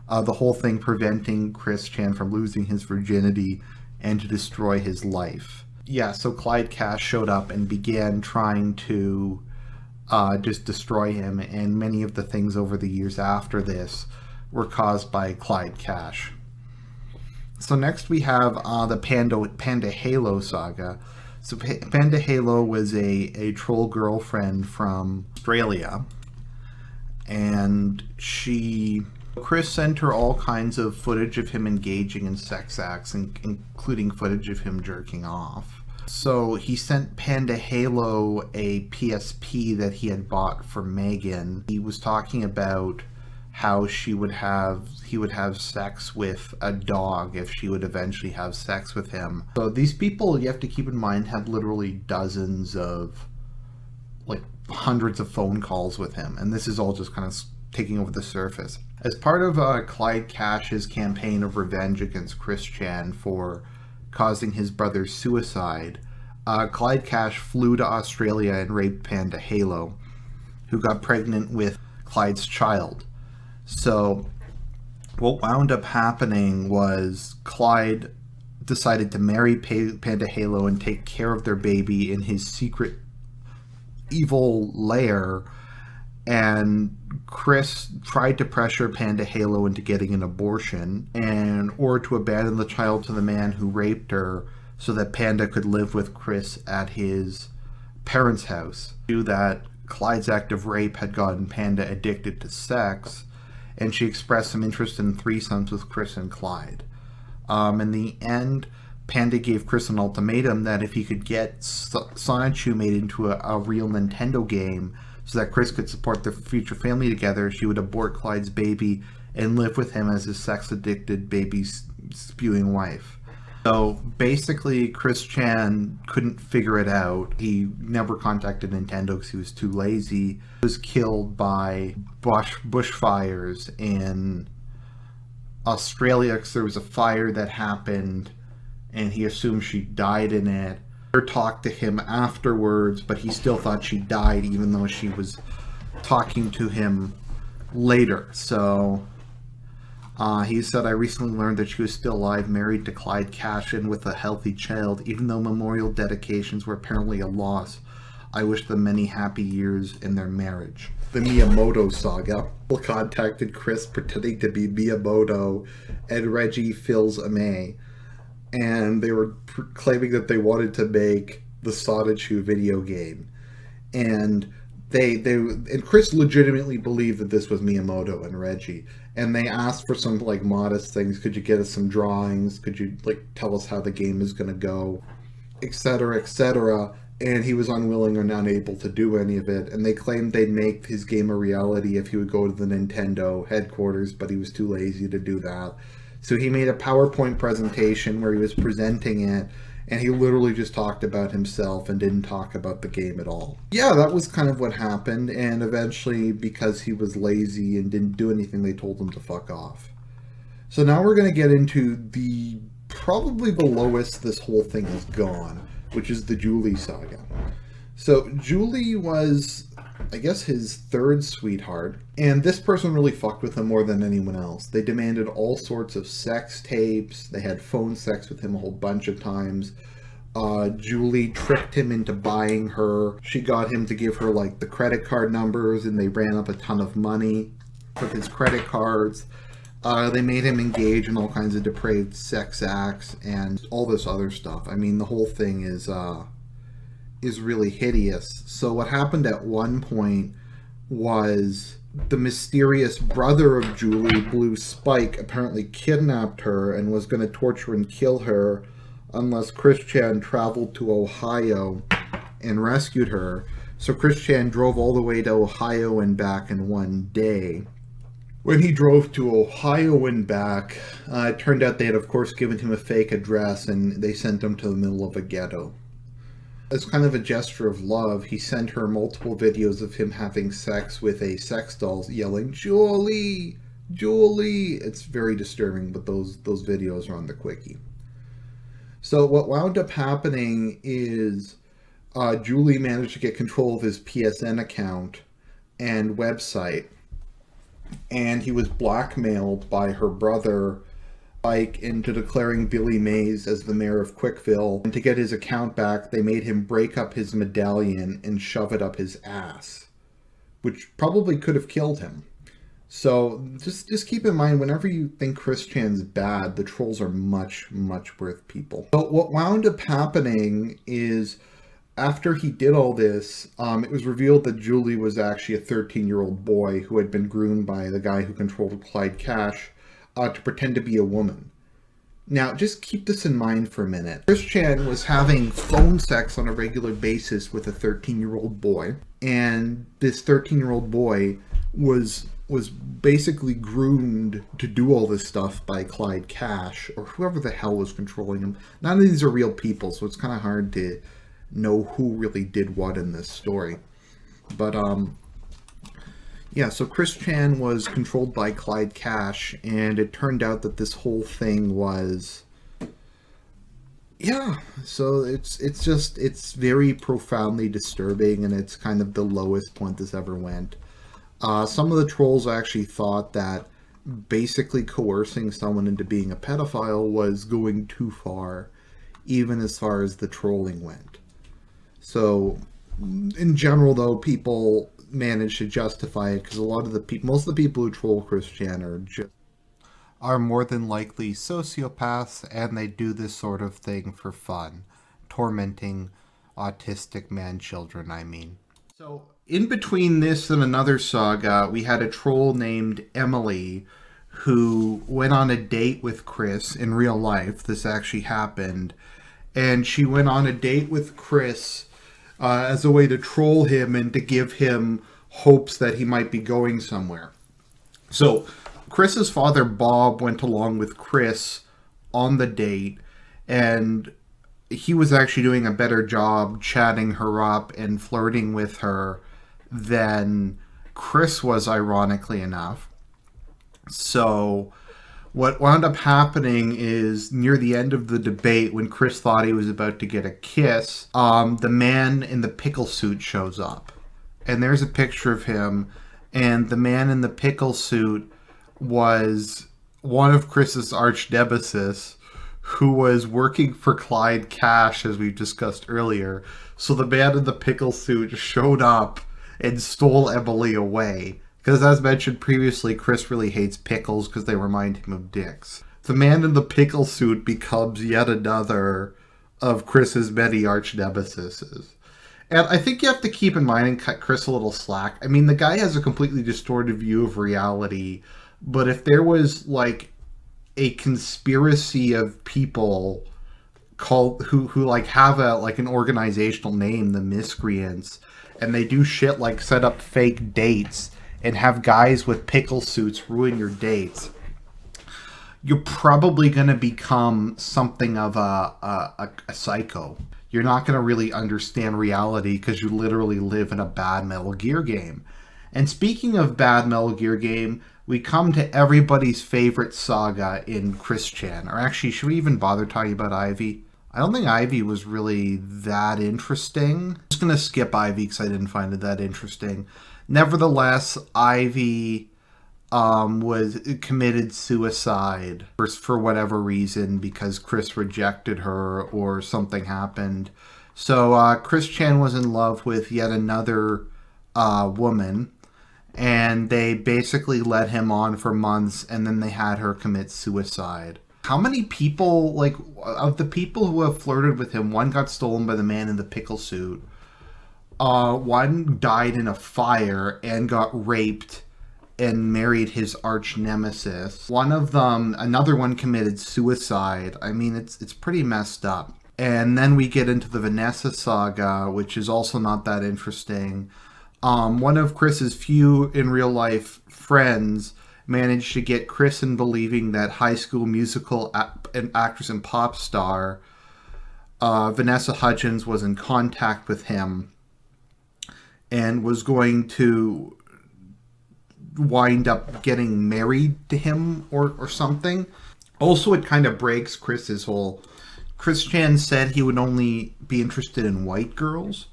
The whole thing preventing Chris Chan from losing his virginity and to destroy his life. Yeah, so Clyde Cash showed up and began trying to just destroy him, and many of the things over the years after this were caused by Clyde Cash. So next we have the Panda Halo saga. So Panda Halo was a troll girlfriend from Australia, and Chris sent her all kinds of footage of him engaging in sex acts, including footage of him jerking off. So he sent Panda Halo a PSP that he had bought for Megan. He was talking about how he would have sex with a dog if she would eventually have sex with him. So these people, you have to keep in mind, had literally dozens of, like, hundreds of phone calls with him, and this is all just kind of taking over the surface. As part of Clyde Cash's campaign of revenge against Chris Chan for causing his brother's suicide, Clyde Cash flew to Australia and raped Panda Halo, who got pregnant with Clyde's child. So what wound up happening was Clyde decided to marry Panda Halo and take care of their baby in his secret evil lair, and Chris tried to pressure Panda Halo into getting an abortion or to abandon the child to the man who raped her so that Panda could live with Chris at his parents' house. Knew that Clyde's act of rape had gotten Panda addicted to sex, and she expressed some interest in threesomes with Chris and Clyde. In the end, Panda gave Chris an ultimatum that if he could get Sonichu made into a real Nintendo game so that Chris could support their future family together, she would abort Clyde's baby and live with him as his sex-addicted baby-spewing wife. So basically, Chris Chan couldn't figure it out. He never contacted Nintendo because he was too lazy. He was killed by bushfires in Australia because there was a fire that happened, and he assumed she died in it. Her talked to him afterwards, but he still thought she died even though she was talking to him later. So he said, "I recently learned that she was still alive, married to Clyde Cash and with a healthy child, even though memorial dedications were apparently a loss. I wish them many happy years in their marriage." The Miyamoto saga. People contacted Chris pretending to be Miyamoto and Reggie Fils-Aimé, and they were claiming that they wanted to make the Sonichu video game. And and Chris legitimately believed that this was Miyamoto and Reggie, and they asked for some like modest things. Could you get us some drawings? Could you like tell us how the game is going to go, etc., etc. And he was unwilling or not able to do any of it. And they claimed they'd make his game a reality if he would go to the Nintendo headquarters, but he was too lazy to do that. So he made a PowerPoint presentation where he was presenting it, and he literally just talked about himself and didn't talk about the game at all. Yeah, that was kind of what happened, and eventually, because he was lazy and didn't do anything, they told him to fuck off. So now we're going to get into probably the lowest this whole thing has gone, which is the Julie saga. So Julie was, I guess, his third sweetheart, and this person really fucked with him more than anyone else. They demanded all sorts of sex tapes. They had phone sex with him a whole bunch of times. Julie tricked him into buying her. She got him to give her like the credit card numbers, and they ran up a ton of money with his credit cards. They made him engage in all kinds of depraved sex acts and all this other stuff. I mean, the whole thing is really hideous. So what happened at one point was the mysterious brother of Julie, Blue Spike, apparently kidnapped her and was going to torture and kill her unless Chris Chan traveled to Ohio and rescued her. So Chris Chan drove all the way to Ohio and back in one day. When he drove to Ohio and back, it turned out they had, of course, given him a fake address and they sent him to the middle of a ghetto. As kind of a gesture of love, he sent her multiple videos of him having sex with a sex doll, yelling, "Julie! Julie!" It's very disturbing, but those videos are on the Quickie. So what wound up happening is Julie managed to get control of his PSN account and website, and he was blackmailed by her brother Ike into declaring Billy Mays as the mayor of Quickville. And to get his account back, they made him break up his medallion and shove it up his ass, which probably could have killed him. So just keep in mind, whenever you think Chris Chan's bad, the trolls are much, much worse people. But what wound up happening is, after he did all this, it was revealed that Julie was actually a 13-year-old boy who had been groomed by the guy who controlled Clyde Cash to pretend to be a woman. Now, just keep this in mind for a minute. Chris Chan was having phone sex on a regular basis with a 13-year-old boy, and this 13-year-old boy was basically groomed to do all this stuff by Clyde Cash, or whoever the hell was controlling him. None of these are real people, so it's kind of hard to know who really did what in this story. But, yeah, so Chris Chan was controlled by Clyde Cash, and it turned out that this whole thing was... Yeah, so it's very profoundly disturbing, and it's kind of the lowest point this ever went. Some of the trolls actually thought that basically coercing someone into being a pedophile was going too far, even as far as the trolling went. So, in general, though, people manage to justify it because most of the people who troll Chris Chan are more than likely sociopaths, and they do this sort of thing for fun, tormenting autistic man children, I mean. So, in between this and another saga, we had a troll named Emily who went on a date with Chris in real life. This actually happened. And she went on a date with Chris as a way to troll him and to give him hopes that he might be going somewhere. So, Chris's father, Bob, went along with Chris on the date, and he was actually doing a better job chatting her up and flirting with her than Chris was, ironically enough. So what wound up happening is, near the end of the debate, when Chris thought he was about to get a kiss, the man in the pickle suit shows up. And there's a picture of him, and the man in the pickle suit was one of Chris's arch nemesis, who was working for Clyde Cash, as we've discussed earlier. So the man in the pickle suit showed up and stole Emily away. Because, as mentioned previously, Chris really hates pickles because they remind him of dicks. The man in the pickle suit becomes yet another of Chris's many arch nemesis. And I think you have to keep in mind and cut Chris a little slack. I mean, the guy has a completely distorted view of reality, but if there was, like, a conspiracy of people called who like have an organizational name, the Miscreants, and they do shit like set up fake dates and have guys with pickle suits ruin your dates, you're probably going to become something of a psycho. You're not going to really understand reality because you literally live in a bad Metal Gear game. And speaking of bad Metal Gear game, we come to everybody's favorite saga in Chris Chan. Or actually, should we even bother talking about Ivy? I don't think Ivy was really that interesting. I'm just going to skip Ivy because I didn't find it that interesting. Nevertheless, Ivy was committed suicide for whatever reason, because Chris rejected her or something happened. So Chris Chan was in love with yet another woman, and they basically led him on for months, and then they had her commit suicide. How many people, like, of the people who have flirted with him, one got stolen by the man in the pickle suit. One died in a fire and got raped and married his arch nemesis. One of them, another one, committed suicide. I mean, it's pretty messed up. And then we get into the Vanessa saga, which is also not that interesting. One of Chris's few in real life friends managed to get Chris in believing that High School Musical actress and pop star Vanessa Hudgens was in contact with him and was going to wind up getting married to him or something. Also, it kind of breaks Chris's whole... Chris Chan said he would only be interested in white girls.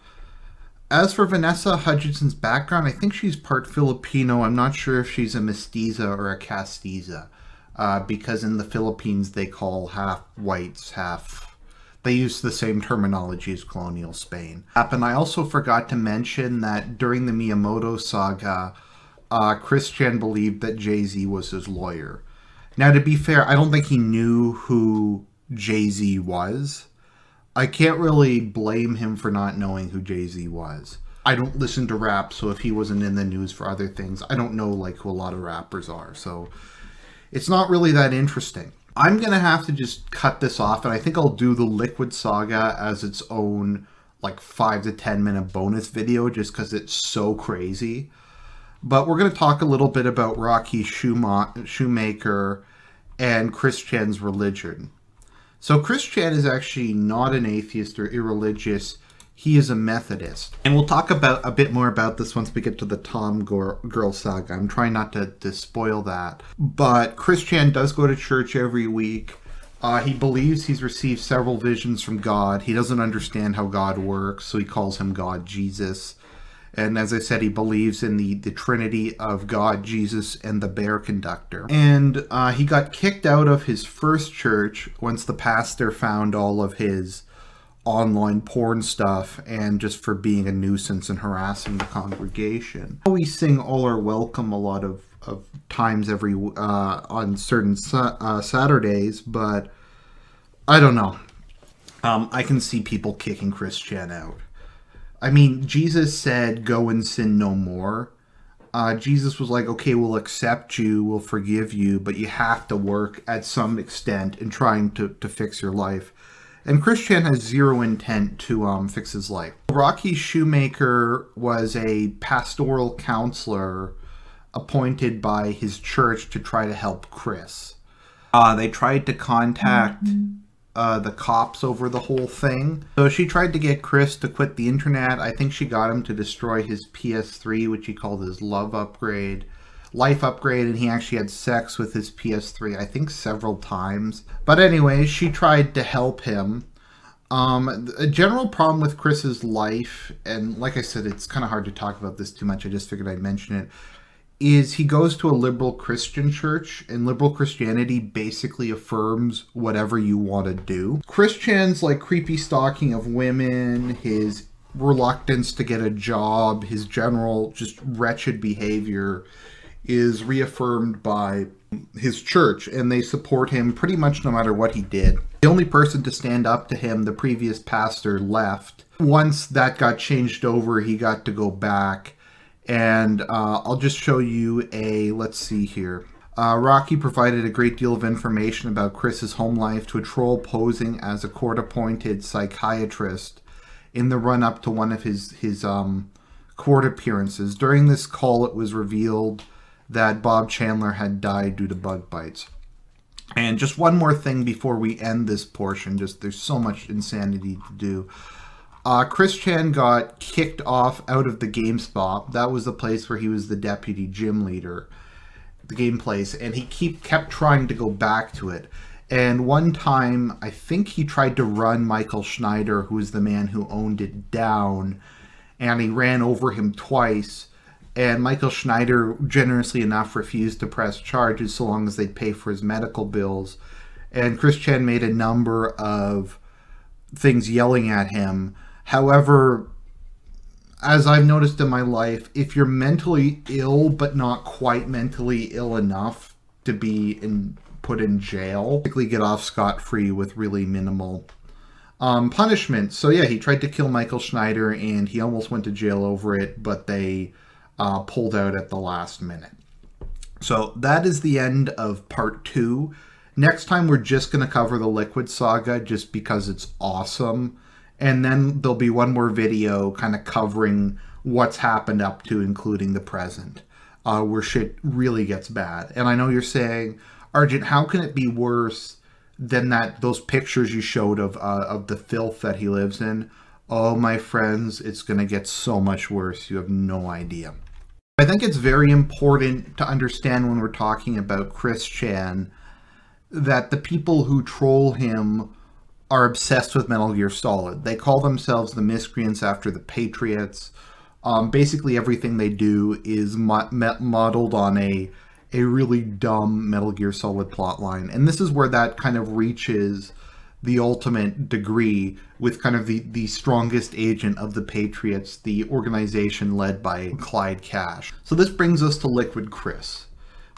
As for Vanessa Hudgens' background, I think she's part Filipino. I'm not sure if she's a mestiza or a castiza, because in the Philippines they call half whites, half... They use the same terminology as colonial Spain. And I also forgot to mention that during the Miyamoto saga, Chris Chan believed that Jay-Z was his lawyer. Now, to be fair, I don't think he knew who Jay-Z was. I can't really blame him for not knowing who Jay-Z was. I don't listen to rap, so if he wasn't in the news for other things, I don't know like who a lot of rappers are. So it's not really that interesting. I'm going to have to just cut this off, and I think I'll do the Liquid Saga as its own like 5 to 10 minute bonus video just because it's so crazy. But we're going to talk a little bit about Rocky Shoemaker and Chris Chan's religion. So Chris Chan is actually not an atheist or irreligious. He is a Methodist. And we'll talk about a bit more about this once we get to the Tom Girl saga. I'm trying not to spoil that. But Chris Chan does go to church every week. He believes he's received several visions from God. He doesn't understand how God works, so he calls him God Jesus. And as I said, he believes in the Trinity of God, Jesus, and the bear conductor. And he got kicked out of his first church once the pastor found all of his online porn stuff and just for being a nuisance and harassing the congregation. We sing All Are Welcome a lot of times every on certain Saturdays, but I don't know. I can see people kicking Chris Chan out. I mean, Jesus said, go and sin no more. Jesus was like, okay, we'll accept you, we'll forgive you, but you have to work at some extent in trying to fix your life. And Chris Chan has zero intent to fix his life. Rocky Shoemaker was a pastoral counselor appointed by his church to try to help Chris. They tried to contact the cops over the whole thing. So she tried to get Chris to quit the internet. I think she got him to destroy his PS3, which he called his life upgrade, and he actually had sex with his PS3, I think several times. But anyway, she tried to help him. A general problem with Chris's life, and like I said, it's kind of hard to talk about this too much, I just figured I'd mention it, is he goes to a liberal Christian church, and liberal Christianity basically affirms whatever you want to do. Chris Chan's like creepy stalking of women, his reluctance to get a job, his general just wretched behavior is reaffirmed by his church, and they support him pretty much no matter what he did. The only person to stand up to him, the previous pastor, left. Once that got changed over, he got to go back. And I'll just show you let's see here. Rocky provided a great deal of information about Chris's home life to a troll posing as a court-appointed psychiatrist in the run-up to one of his court appearances. During this call, it was revealed that Bob Chandler had died due to bug bites. And just one more thing before we end this portion, there's so much insanity to do. Chris Chan got kicked off out of the GameSpot. That was the place where he was the deputy gym leader, the game place, and he kept trying to go back to it. And one time, I think he tried to run Michael Schneider, who was the man who owned it, down, and he ran over him twice. And Michael Schneider, generously enough, refused to press charges so long as they'd pay for his medical bills. And Chris Chan made a number of things yelling at him. However, as I've noticed in my life, if you're mentally ill but not quite mentally ill enough to be put in jail, basically get off scot-free with really minimal punishment. So yeah, he tried to kill Michael Schneider and he almost went to jail over it, but they pulled out at the last minute. So that is the end of part 2. Next time we're just going to cover the Liquid Saga just because it's awesome. And then there'll be one more video kind of covering what's happened up to, including the present. where shit really gets bad. And I know you're saying, Argent, how can it be worse than those pictures you showed of the filth that he lives in? Oh, my friends, it's going to get so much worse. You have no idea. I think it's very important to understand when we're talking about Chris Chan that the people who troll him are obsessed with Metal Gear Solid. They call themselves the Miscreants after the Patriots. Basically, everything they do is modeled on a really dumb Metal Gear Solid plotline. And this is where that kind of reaches the ultimate degree with kind of the strongest agent of the Patriots, the organization led by Clyde Cash. So this brings us to Liquid Chris.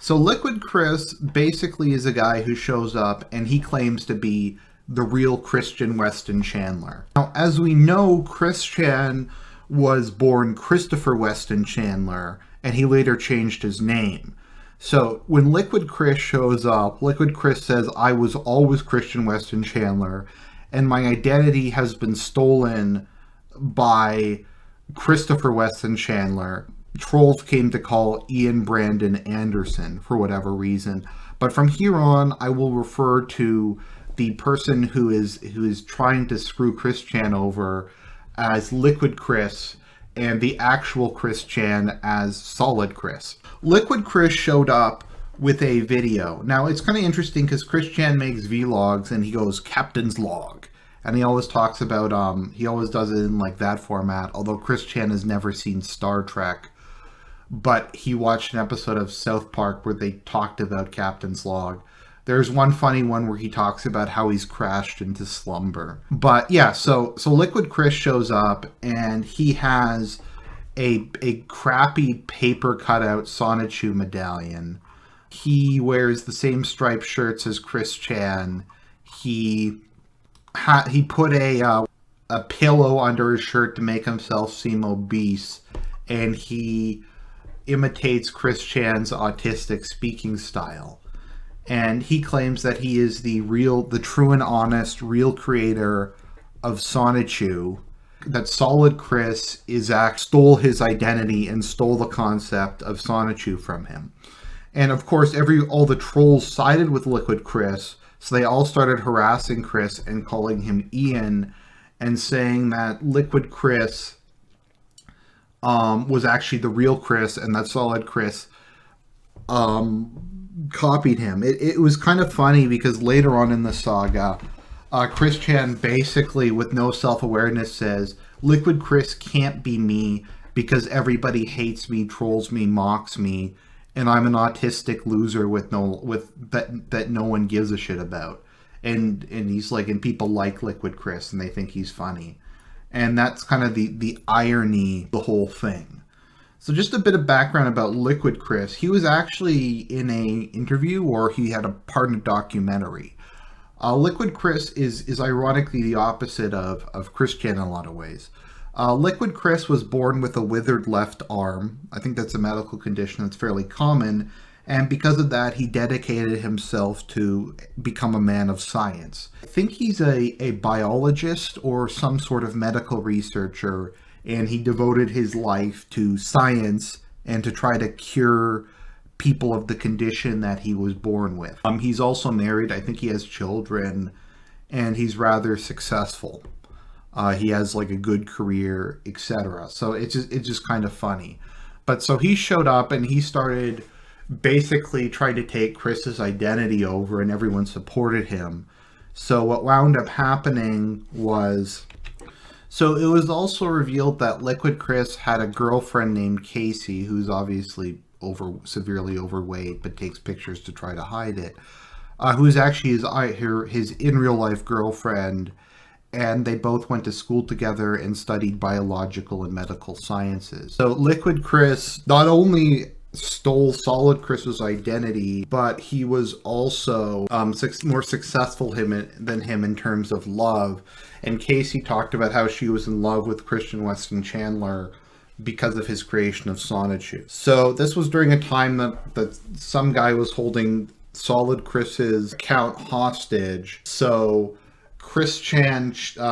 So Liquid Chris basically is a guy who shows up and he claims to be the real Christian Weston Chandler. Now, as we know, Chris Chan was born Christopher Weston Chandler, and he later changed his name. So when Liquid Chris shows up, Liquid Chris says, I was always Christian Weston Chandler, and my identity has been stolen by Christopher Weston Chandler. Trolls came to call Ian Brandon Anderson for whatever reason. But from here on, I will refer to the person who is trying to screw Chris Chan over as Liquid Chris, and the actual Chris Chan as Solid Chris. Liquid Chris showed up with a video. Now, it's kind of interesting because Chris Chan makes vlogs and he goes, Captain's Log. And he always talks about, he always does it in like that format, although Chris Chan has never seen Star Trek. But he watched an episode of South Park where they talked about Captain's Log. There's one funny one where he talks about how he's crashed into slumber. But yeah, so Liquid Chris shows up and he has a crappy paper cutout Sonichu medallion. He wears the same striped shirts as Chris Chan. He put a pillow under his shirt to make himself seem obese, and he imitates Chris Chan's autistic speaking style. And he claims that he is the true and honest, real creator of Sonichu. That Solid Chris stole his identity and stole the concept of Sonichu from him. And of course, all the trolls sided with Liquid Chris, so they all started harassing Chris and calling him Ian, and saying that Liquid Chris was actually the real Chris, and that Solid Chris copied him. It was kind of funny because later on in the saga, Chris Chan basically, with no self-awareness, says, Liquid Chris can't be me because everybody hates me, trolls me, mocks me, and I'm an autistic loser that no one gives a shit about. And he's like, and people like Liquid Chris and they think he's funny. And that's kind of the irony, the whole thing. So just a bit of background about Liquid Chris. He was actually in a interview, or he had a part in a documentary. Liquid Chris is ironically the opposite of Chris Chan in a lot of ways. Liquid Chris was born with a withered left arm. I think that's a medical condition that's fairly common. And because of that, he dedicated himself to become a man of science. I think he's a biologist or some sort of medical researcher, and he devoted his life to science and to try to cure people of the condition that he was born with. He's also married. I think he has children, and he's rather successful. He has like a good career, etc. So it's just kind of funny. But so he showed up and he started basically trying to take Chris's identity over, and everyone supported him. So what wound up happening was, so it was also revealed that Liquid Chris had a girlfriend named Casey, who's obviously severely overweight, but takes pictures to try to hide it, who's actually his in real life girlfriend, and they both went to school together and studied biological and medical sciences. So Liquid Chris not only stole Solid Chris's identity, but he was also more successful than him in terms of love. And Casey talked about how she was in love with Christian Weston Chandler because of his creation of Sonichu. So this was during a time that some guy was holding Solid Chris's account hostage. So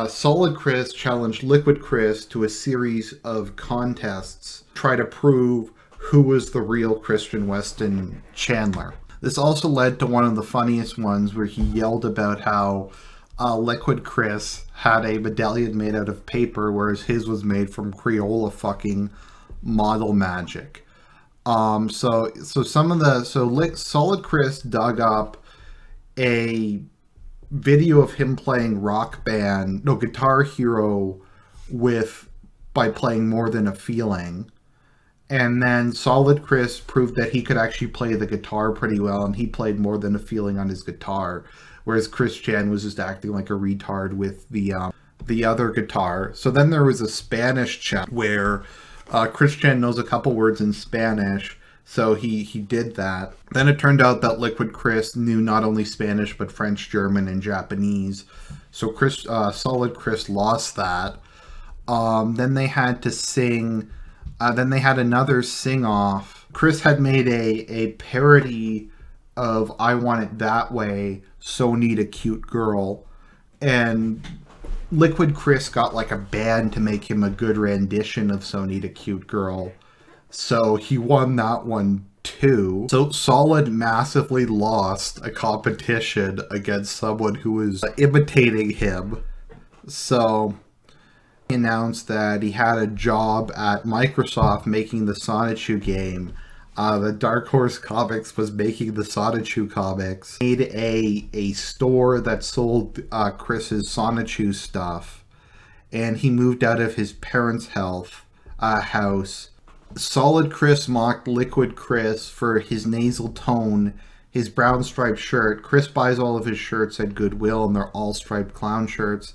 Solid Chris challenged Liquid Chris to a series of contests, try to prove who was the real Christian Weston Chandler. This also led to one of the funniest ones where he yelled about how Liquid Chris had a medallion made out of paper, whereas his was made from Crayola fucking model magic. Solid Chris dug up a video of him playing Guitar Hero by playing More Than a Feeling. And then Solid Chris proved that he could actually play the guitar pretty well, and he played More Than a Feeling on his guitar, whereas Chris Chan was just acting like a retard with the other guitar. So then there was a Spanish chat where Chris Chan knows a couple words in Spanish, so he did that. Then it turned out that Liquid Chris knew not only Spanish but French, German, and Japanese. So Solid Chris lost that. Then they had to sing. Then they had another sing-off. Chris had made a parody of "I Want It That Way," So Need a Cute Girl, and Liquid Chris got like a band to make him a good rendition of "So Need a Cute Girl," so he won that one too. So Solid massively lost a competition against someone who was imitating him. So he announced that he had a job at Microsoft making the Sonichu game. The Dark Horse Comics was making the Sonichu comics. He made a store that sold Chris's Sonichu stuff, and he moved out of his parents' house. Solid Chris mocked Liquid Chris for his nasal tone, his brown striped shirt. Chris buys all of his shirts at Goodwill, and they're all striped clown shirts.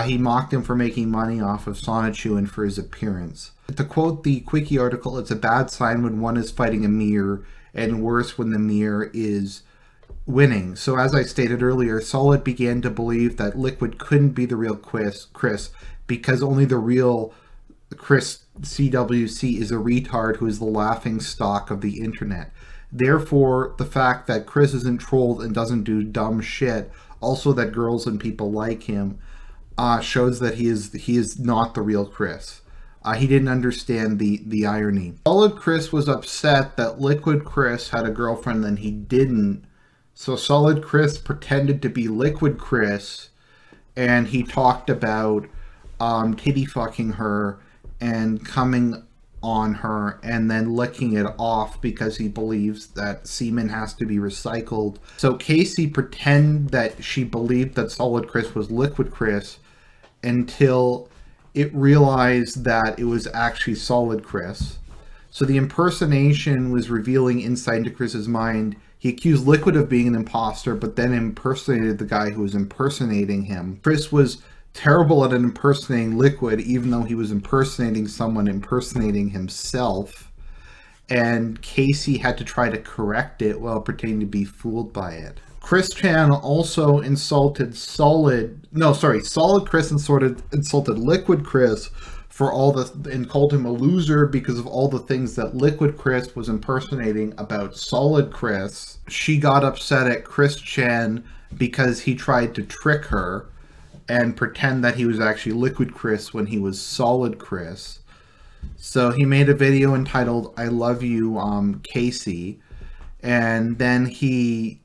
He mocked him for making money off of Sonichu and for his appearance. To quote the Quickie article, it's a bad sign when one is fighting a mirror, and worse when the mirror is winning. So as I stated earlier, Solid began to believe that Liquid couldn't be the real Chris because only the real Chris CWC is a retard who is the laughing stock of the internet. Therefore, the fact that Chris isn't trolled and doesn't do dumb shit, also that girls and people like him, shows that he is not the real Chris. He didn't understand the irony. Solid Chris was upset that Liquid Chris had a girlfriend and he didn't. So Solid Chris pretended to be Liquid Chris, and he talked about titty fucking her and coming on her and then licking it off because he believes that semen has to be recycled. So Casey pretended that she believed that Solid Chris was Liquid Chris until it realized that it was actually Solid Chris. So the impersonation was revealing insight into Chris's mind. He accused Liquid of being an imposter, but then impersonated the guy who was impersonating him. Chris was terrible at impersonating Liquid, even though he was impersonating someone impersonating himself. And Casey had to try to correct it while pretending to be fooled by it. Chris Chan also insulted Solid Chris insulted Liquid Chris for and called him a loser because of all the things that Liquid Chris was impersonating about Solid Chris. She got upset at Chris Chan because he tried to trick her and pretend that he was actually Liquid Chris when he was Solid Chris. So he made a video entitled "I Love You, Casey," and then he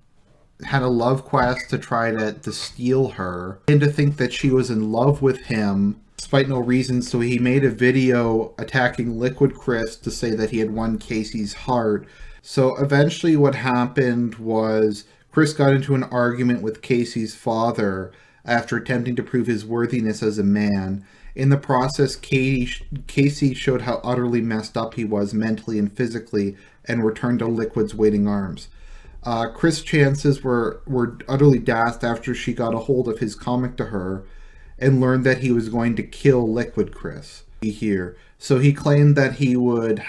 had a love quest to try to steal her and to think that she was in love with him despite no reason. So he made a video attacking Liquid Chris to say that he had won Casey's heart. So eventually what happened was Chris got into an argument with Casey's father after attempting to prove his worthiness as a man. In the process, Casey showed how utterly messed up he was mentally and physically and returned to Liquid's waiting arms. Chris' chances were utterly dashed after she got a hold of his comic to her and learned that he was going to kill Liquid Chris here. So he claimed that he would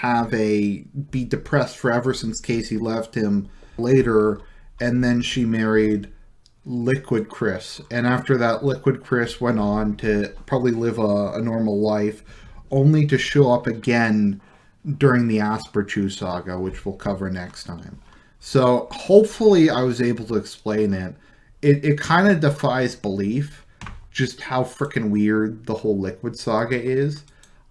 be depressed forever since Casey left him later, and then she married Liquid Chris. And after that, Liquid Chris went on to probably live a normal life, only to show up again during the Asperchu saga, which we'll cover next time. So hopefully I was able to explain it. It kind of defies belief just how freaking weird the whole Liquid saga is.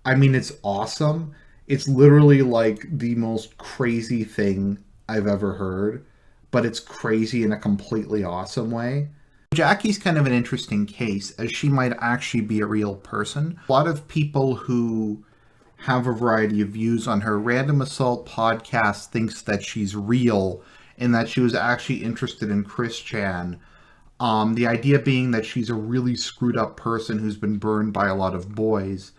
I mean, it's awesome. It's literally like the most crazy thing I've ever heard, but it's crazy in a completely awesome way. Jackie's kind of an interesting case, as she might actually be a real person. A lot of people who have a variety of views on her. Random Assault podcast thinks that she's real and that she was actually interested in Chris Chan. The idea being that she's a really screwed up person who's been burned by a lot of boys.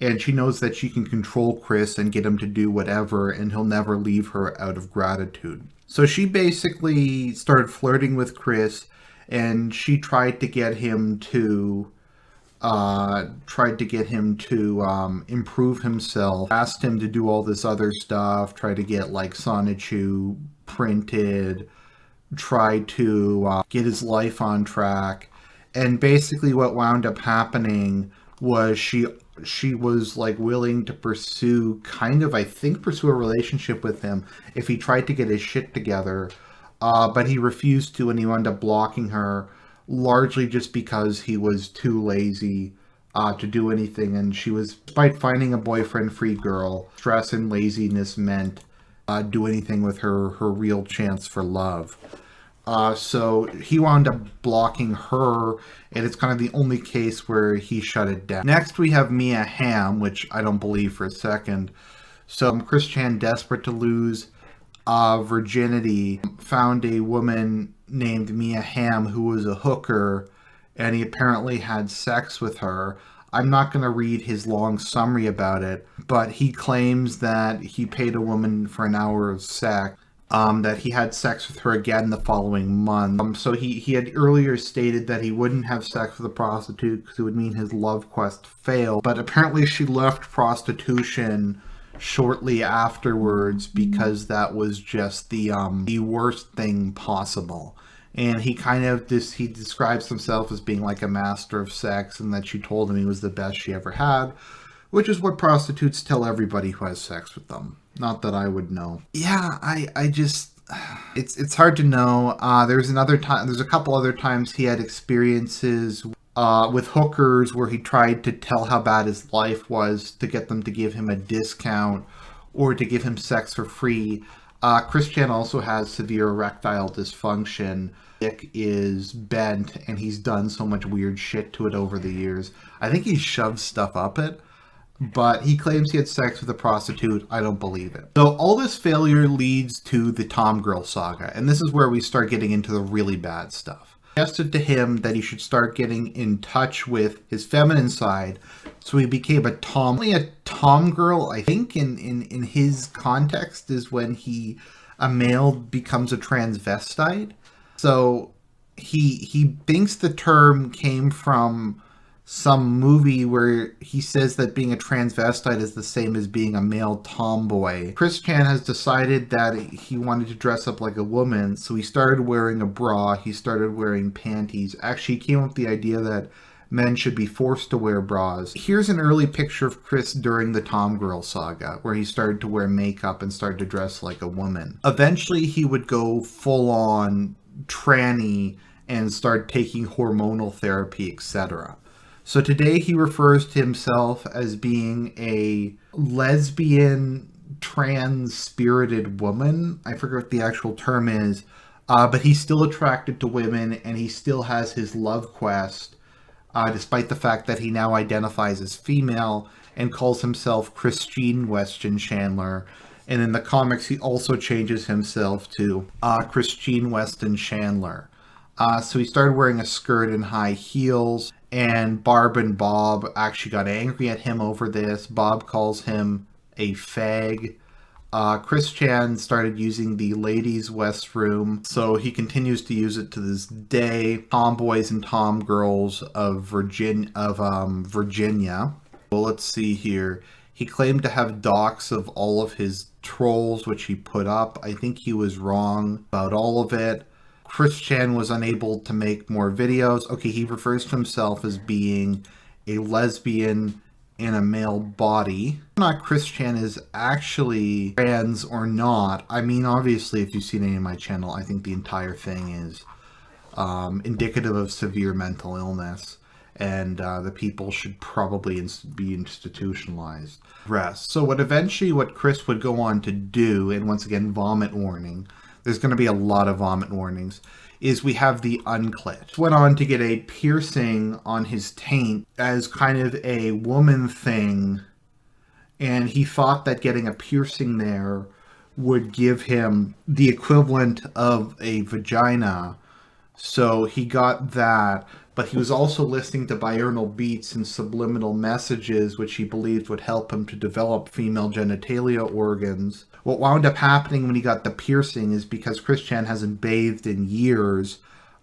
And she knows that she can control Chris and get him to do whatever, and he'll never leave her out of gratitude. So she basically started flirting with Chris, and she tried to get him to improve himself, asked him to do all this other stuff, tried to get like Sonichu printed, tried to get his life on track. And basically what wound up happening was she was like willing to pursue a relationship with him if he tried to get his shit together, but he refused to, and he wound up blocking her, largely just because he was too lazy to do anything. And she was, despite finding a boyfriend-free girl, stress and laziness meant do anything with her real chance for love. So he wound up blocking her, and it's kind of the only case where he shut it down. Next, we have Mia Hamm, which I don't believe for a second. So Chris Chan, desperate to lose virginity, found a woman named Mia Hamm who was a hooker, and he apparently had sex with her. I'm not going to read his long summary about it, but he claims that he paid a woman for an hour of sex, that he had sex with her again the following month. So he had earlier stated that he wouldn't have sex with a prostitute because it would mean his love quest failed, but apparently she left prostitution shortly afterwards because that was just the worst thing possible. And he he describes himself as being like a master of sex, and that she told him he was the best she ever had, which is what prostitutes tell everybody who has sex with them. Not that I would know. Yeah, I just, it's hard to know. There's a couple other times he had experiences with hookers where he tried to tell how bad his life was to get them to give him a discount or to give him sex for free. Chris Chan also has severe erectile dysfunction. Dick is bent, and he's done so much weird shit to it over the years. I think he shoved stuff up it, but he claims he had sex with a prostitute. I don't believe it. So all this failure leads to the Tom Girl saga, and this is where we start getting into the really bad stuff. I suggested to him that he should start getting in touch with his feminine side, so he became a Tom. Only a Tom girl, I think, in his context, is when a male becomes a transvestite. So he thinks the term came from some movie where he says that being a transvestite is the same as being a male tomboy. Chris Chan has decided that he wanted to dress up like a woman, so he started wearing a bra, he started wearing panties. Actually, he came up with the idea that men should be forced to wear bras. Here's an early picture of Chris during the Tom Girl saga, where he started to wear makeup and started to dress like a woman. Eventually, he would go full-on tranny and start taking hormonal therapy, etc. So today he refers to himself as being a lesbian, trans-spirited woman. I forget what the actual term is, but he's still attracted to women, and he still has his love quest, despite the fact that he now identifies as female and calls himself Christine Weston Chandler. And in the comics, he also changes himself to Christine Weston Chandler. So he started wearing a skirt and high heels, and Barb and Bob actually got angry at him over this. Bob calls him a fag. Chris Chan started using the ladies' restroom, so he continues to use it to this day. Tomboys and tomgirls of Virginia. Well, let's see here. He claimed to have docs of all of his trolls, which he put up. I think he was wrong about all of it. Chris Chan was unable to make more videos. Okay, he refers to himself as being a lesbian in a male body. Not Chris Chan is actually trans or not. I mean, obviously, if you've seen any of my channel, I think the entire thing is indicative of severe mental illness. and the people should probably be institutionalized. Rest. So what Chris would go on to do, and once again, vomit warning, there's going to be a lot of vomit warnings, is we have the unclit. Went on to get a piercing on his taint as kind of a woman thing, and he thought that getting a piercing there would give him the equivalent of a vagina. So he got that, but he was also listening to binaural beats and subliminal messages, which he believed would help him to develop female genitalia organs. What wound up happening when he got the piercing is because Chris Chan hasn't bathed in years,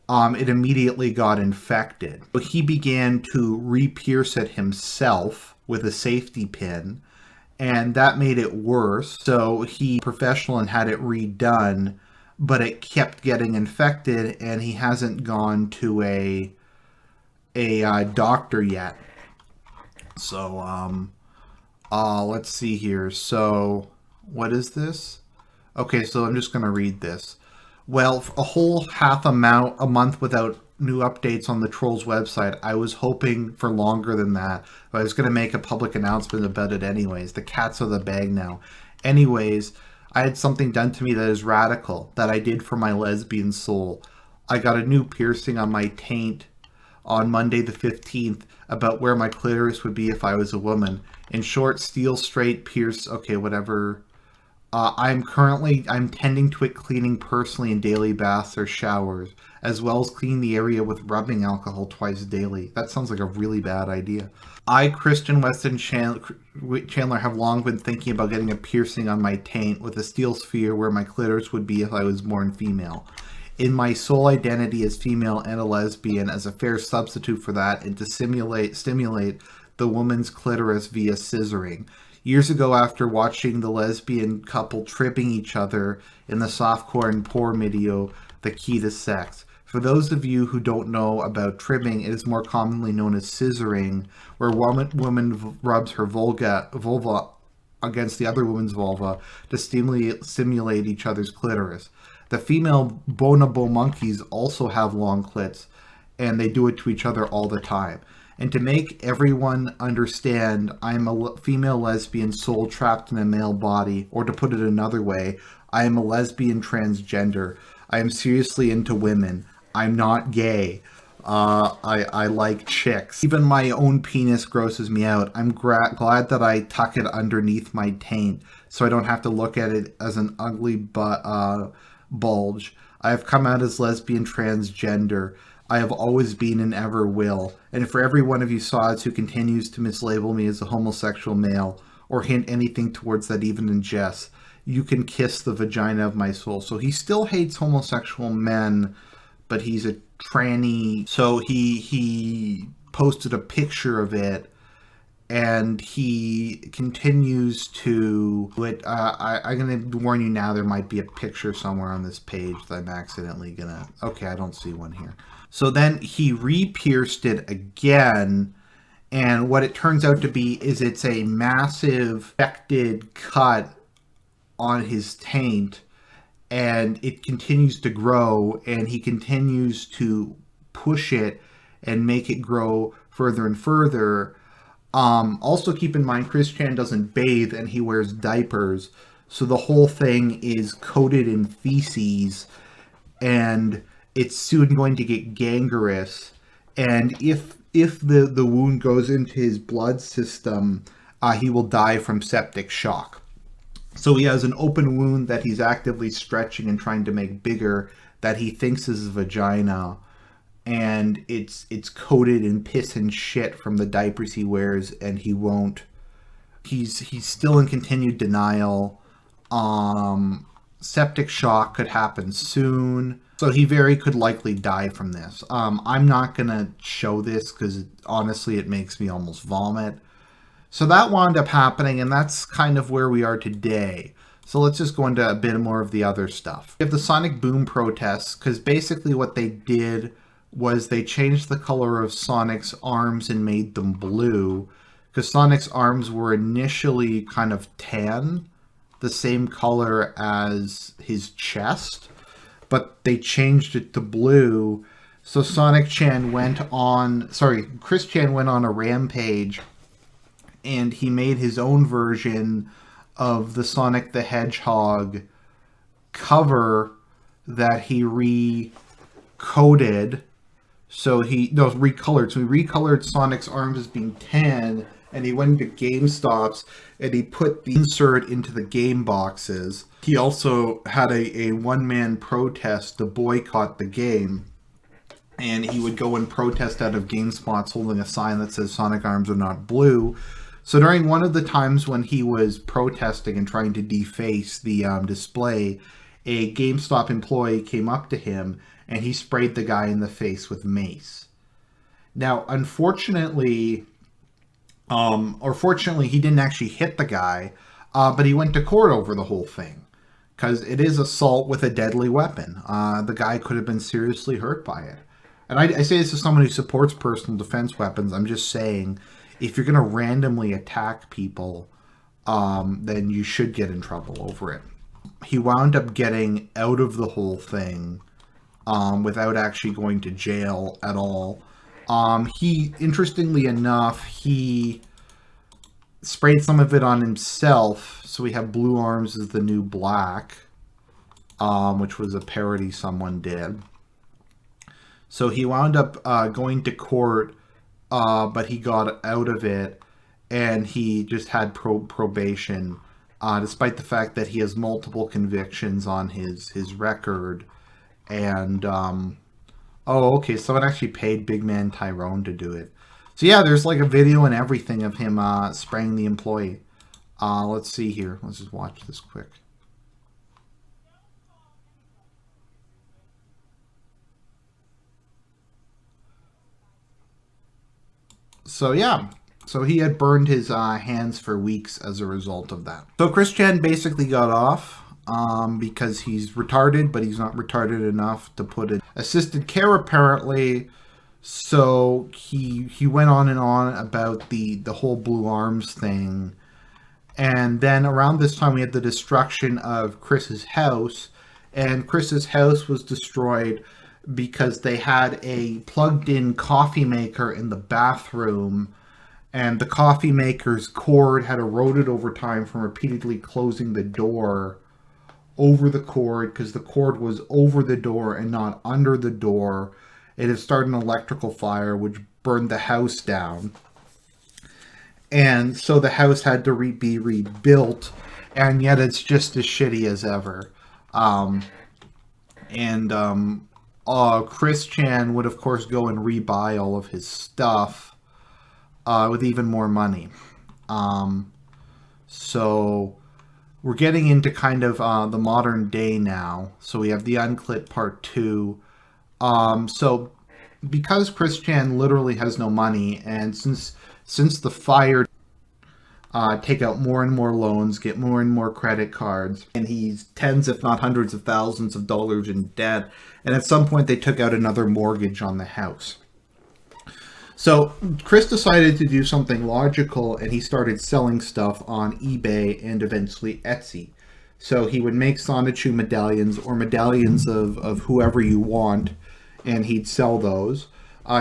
it immediately got infected. But he began to re-pierce it himself with a safety pin, and that made it worse. So he professional and had it redone, but it kept getting infected, and he hasn't gone to a doctor yet. So let's see here. So what is this? Okay, so I'm just going to read this. Well, a whole a month without new updates on the Trolls website. I was hoping for longer than that, but I was going to make a public announcement about it anyways. The cat's out of the bag now. Anyways, I had something done to me that is radical, that I did for my lesbian soul. I got a new piercing on my taint on Monday the 15th about where my clitoris would be if I was a woman. In short, steel straight pierce. Okay, whatever. I'm tending to it, cleaning personally in daily baths or showers, as well as cleaning the area with rubbing alcohol twice daily. That sounds like a really bad idea. I, Christian Weston Chandler, have long been thinking about getting a piercing on my taint with a steel sphere where my clitoris would be if I was born female. In my sole identity as female and a lesbian, as a fair substitute for that, and to stimulate the woman's clitoris via scissoring. Years ago, after watching the lesbian couple tripping each other in the softcore and porn video, The Key to Sex. For those of you who don't know about tripping, it is more commonly known as scissoring, where one woman rubs her vulva against the other woman's vulva to stimulate each other's clitoris. The female bonobo monkeys also have long clits, and they do it to each other all the time. And to make everyone understand, I am a female lesbian soul trapped in a male body, or to put it another way, I am a lesbian transgender. I am seriously into women. I'm not gay. I like chicks. Even my own penis grosses me out. I'm glad that I tuck it underneath my taint, so I don't have to look at it as an ugly bulge. I have come out as lesbian transgender. I have always been and ever will. And for every one of you sods who continues to mislabel me as a homosexual male, or hint anything towards that even in jest, you can kiss the vagina of my soul. So he still hates homosexual men, but he's a tranny. So he posted a picture of it, and he continues to I'm going to warn you now, there might be a picture somewhere on this page that I'm accidentally going to... Okay, I don't see one here. So then he re-pierced it again, and what it turns out to be is it's a massive infected cut on his taint, and it continues to grow, and he continues to push it and make it grow further and further. Also keep in mind, Chris Chan doesn't bathe and he wears diapers, so the whole thing is coated in feces, and it's soon going to get gangrenous. And if the wound goes into his blood system, he will die from septic shock. So he has an open wound that he's actively stretching and trying to make bigger, that he thinks is his vagina, and it's coated in piss and shit from the diapers he wears, and he's still in continued denial. Septic shock could happen soon, so he very could likely die from this. I'm not gonna show this because honestly it makes me almost vomit. So that wound up happening, and that's kind of where we are today. So let's just go into a bit more of the other stuff. We have the Sonic Boom protests, because basically what they did was they changed the color of Sonic's arms and made them blue, because Sonic's arms were initially kind of tan, the same color as his chest, but they changed it to blue So Chris Chan went on a rampage, and he made his own version of the Sonic the Hedgehog cover that he recoded. Recolored. So he recolored Sonic's arms as being tan, and he went into GameStops and he put the insert into the game boxes. He also had a one-man protest to boycott the game. And he would go and protest out of GameSpots holding a sign that says Sonic arms are not blue. So during one of the times when he was protesting and trying to deface the display, a GameStop employee came up to him and he sprayed the guy in the face with mace. Now, fortunately, he didn't actually hit the guy, but he went to court over the whole thing because it is assault with a deadly weapon. The guy could have been seriously hurt by it. And I say this as someone who supports personal defense weapons. I'm just saying, if you're going to randomly attack people, then you should get in trouble over it. He wound up getting out of the whole thing without actually going to jail at all. Interestingly enough, he sprayed some of it on himself. So we have blue arms as the new black, which was a parody someone did. So he wound up going to court, but he got out of it, and he just had probation, despite the fact that he has multiple convictions on his record. And, okay, someone actually paid Big Man Tyrone to do it. So yeah, there's like a video and everything of him spraying the employee. Let's see here. Let's just watch this quick. So yeah, so he had burned his hands for weeks as a result of that. So Chris Chan basically got off because he's retarded, but he's not retarded enough to put in assisted care apparently. So he went on and on about the whole Blue Arms thing. And then around this time we had the destruction of Chris's house, and Chris's house was destroyed because they had a plugged-in coffee maker in the bathroom, and the coffee maker's cord had eroded over time from repeatedly closing the door over the cord, because the cord was over the door and not under the door. It had started an electrical fire which burned the house down, and so the house had to be rebuilt, and yet it's just as shitty as ever. Chris Chan would, of course, go and rebuy all of his stuff with even more money. So we're getting into kind of the modern day now. So we have the Unclit Part 2. So because Chris Chan literally has no money, and since the fire, take out more and more loans, get more and more credit cards, and he's tens if not hundreds of thousands of dollars in debt, and at some point they took out another mortgage on the house. So Chris decided to do something logical, and he started selling stuff on eBay and eventually Etsy. So he would make Sonichu medallions, or medallions of whoever you want, and he'd sell those.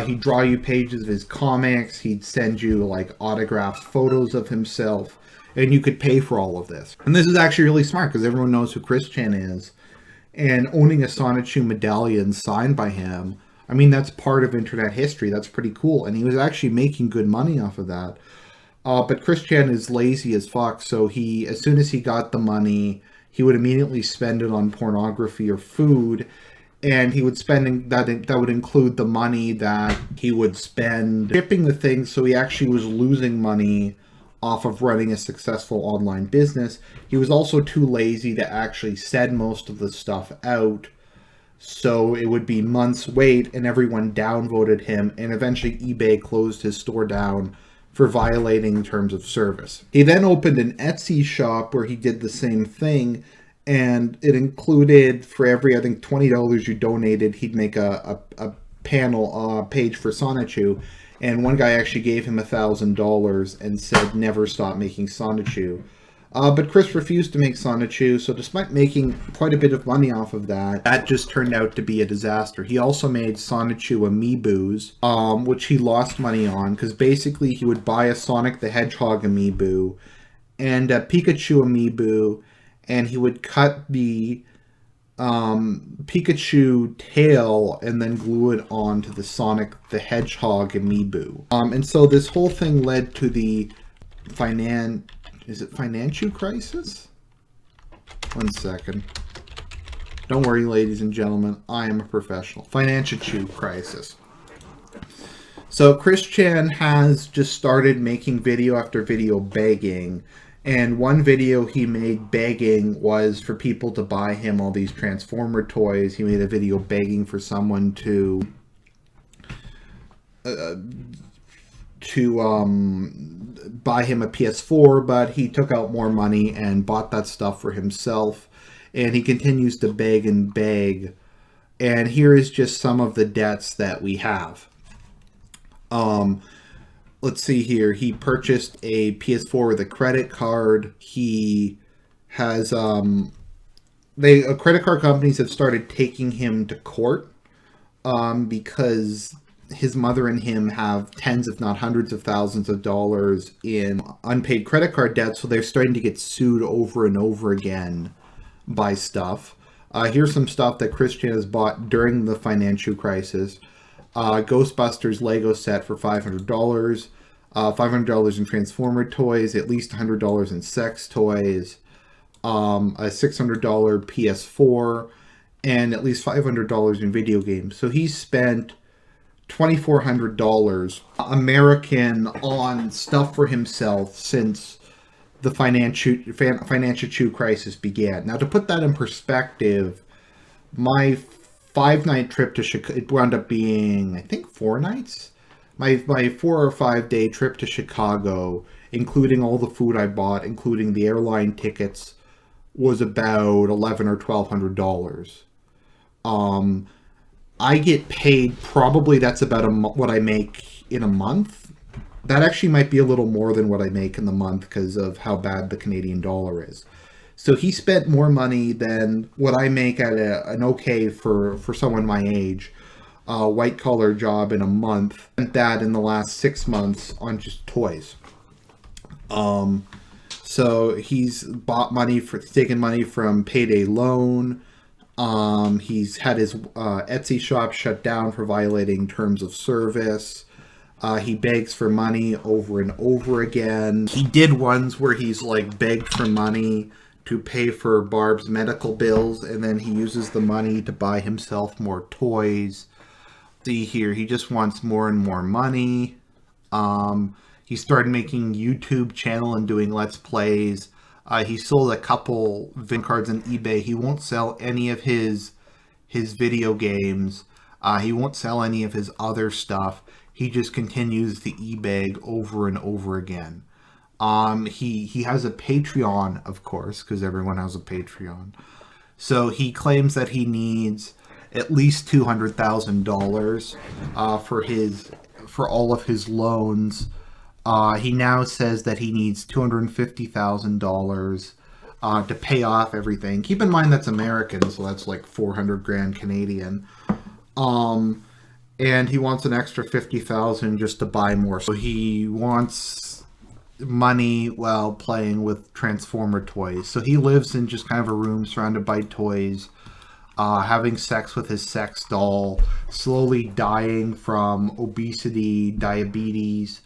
He'd draw you pages of his comics. He'd send you like autographed photos of himself, and you could pay for all of this. And this is actually really smart because everyone knows who Chris Chan is, and owning a Sonichu medallion signed by him, I mean, that's part of internet history. That's pretty cool, and he was actually making good money off of that. But Chris Chan is lazy as fuck, so as soon as he got the money, he would immediately spend it on pornography or food. And he would spend that would include the money that he would spend shipping the things. So he actually was losing money off of running a successful online business. He was also too lazy to actually send most of the stuff out. So it would be months wait, and everyone downvoted him, and eventually eBay closed his store down for violating terms of service. He then opened an Etsy shop where he did the same thing. And it included, for every, I think, $20 you donated, he'd make a panel page for Sonichu. And one guy actually gave him $1,000 and said, never stop making Sonichu. But Chris refused to make Sonichu, so despite making quite a bit of money off of that, that just turned out to be a disaster. He also made Sonichu amiibos, which he lost money on, because basically he would buy a Sonic the Hedgehog amiibo and a Pikachu amiibo, and he would cut the Pikachu tail and then glue it onto the Sonic the Hedgehog amiibo. And so this whole thing led to the financial crisis? One second. Don't worry, ladies and gentlemen. I am a professional. Financial crisis. So Chris Chan has just started making video after video begging. And one video he made begging was for people to buy him all these Transformer toys. He made a video begging for someone to buy him a PS4, but he took out more money and bought that stuff for himself. And he continues to beg and beg. And here is just some of the debts that we have. Let's see here. He purchased a PS4 with a credit card. He has credit card companies have started taking him to court because his mother and him have tens, if not hundreds of thousands of dollars in unpaid credit card debt, so they're starting to get sued over and over again by stuff. Here's some stuff that Christian has bought during the financial crisis. Ghostbusters Lego set for $500, $500 in Transformer toys, at least $100 in sex toys, a $600 PS4, and at least $500 in video games. So he spent $2,400 American on stuff for himself since the financial crisis began. Now, to put that in perspective, my 5-night trip to Chicago, it wound up being, I think, 4 nights. My 4 or 5 day trip to Chicago, including all the food I bought, including the airline tickets, was about $1,100 or $1,200. I get paid, probably that's about what I make in a month. That actually might be a little more than what I make in the month because of how bad the Canadian dollar is. So he spent more money than what I make at an okay for someone my age, white collar job in a month. Spent that in the last 6 months on just toys. So he's taken money from payday loan. He's had his Etsy shop shut down for violating terms of service. He begs for money over and over again. He did ones where he's like begged for money to pay for Barb's medical bills, and then he uses the money to buy himself more toys. See here, he just wants more and more money. He started making YouTube channel and doing Let's Plays. He sold a couple VIN cards on eBay. He won't sell any of his video games. He won't sell any of his other stuff. He just continues to e-beg over and over again. He has a Patreon, of course, because everyone has a Patreon. So he claims that he needs at least $200,000 for all of his loans. He now says that he needs $250,000 to pay off everything. Keep in mind that's American, so that's like 400 grand Canadian. And he wants an extra $50,000 just to buy more. So he wants money while playing with Transformer toys. So he lives in just kind of a room surrounded by toys, having sex with his sex doll, slowly dying from obesity, diabetes.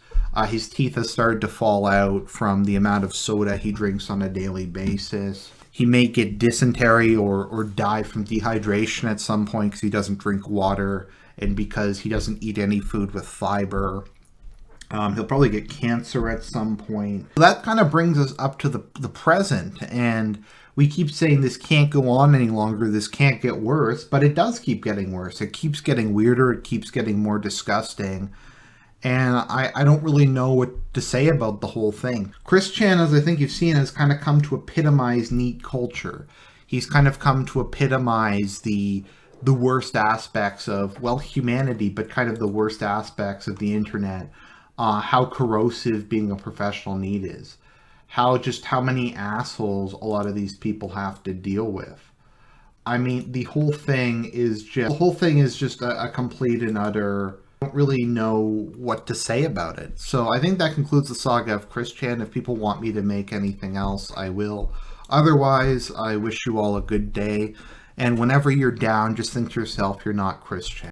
His teeth have started to fall out from the amount of soda he drinks on a daily basis. He may get dysentery or die from dehydration at some point because he doesn't drink water and because he doesn't eat any food with fiber. He'll probably get cancer at some point. So that kind of brings us up to the present, and we keep saying this can't go on any longer, this can't get worse, but it does keep getting worse. It keeps getting weirder, it keeps getting more disgusting. And I don't really know what to say about the whole thing. Chris Chan, as I think you've seen, has kind of come to epitomize neat culture. He's kind of come to epitomize the worst aspects of, well, humanity, but kind of the worst aspects of the internet. How corrosive being a professional neat is. how many assholes a lot of these people have to deal with. I mean, the whole thing is just a complete and utter. I don't really know what to say about it. So I think that concludes the saga of Chris Chan. If people want me to make anything else, I will. Otherwise, I wish you all a good day. And whenever you're down, just think to yourself, you're not Chris Chan.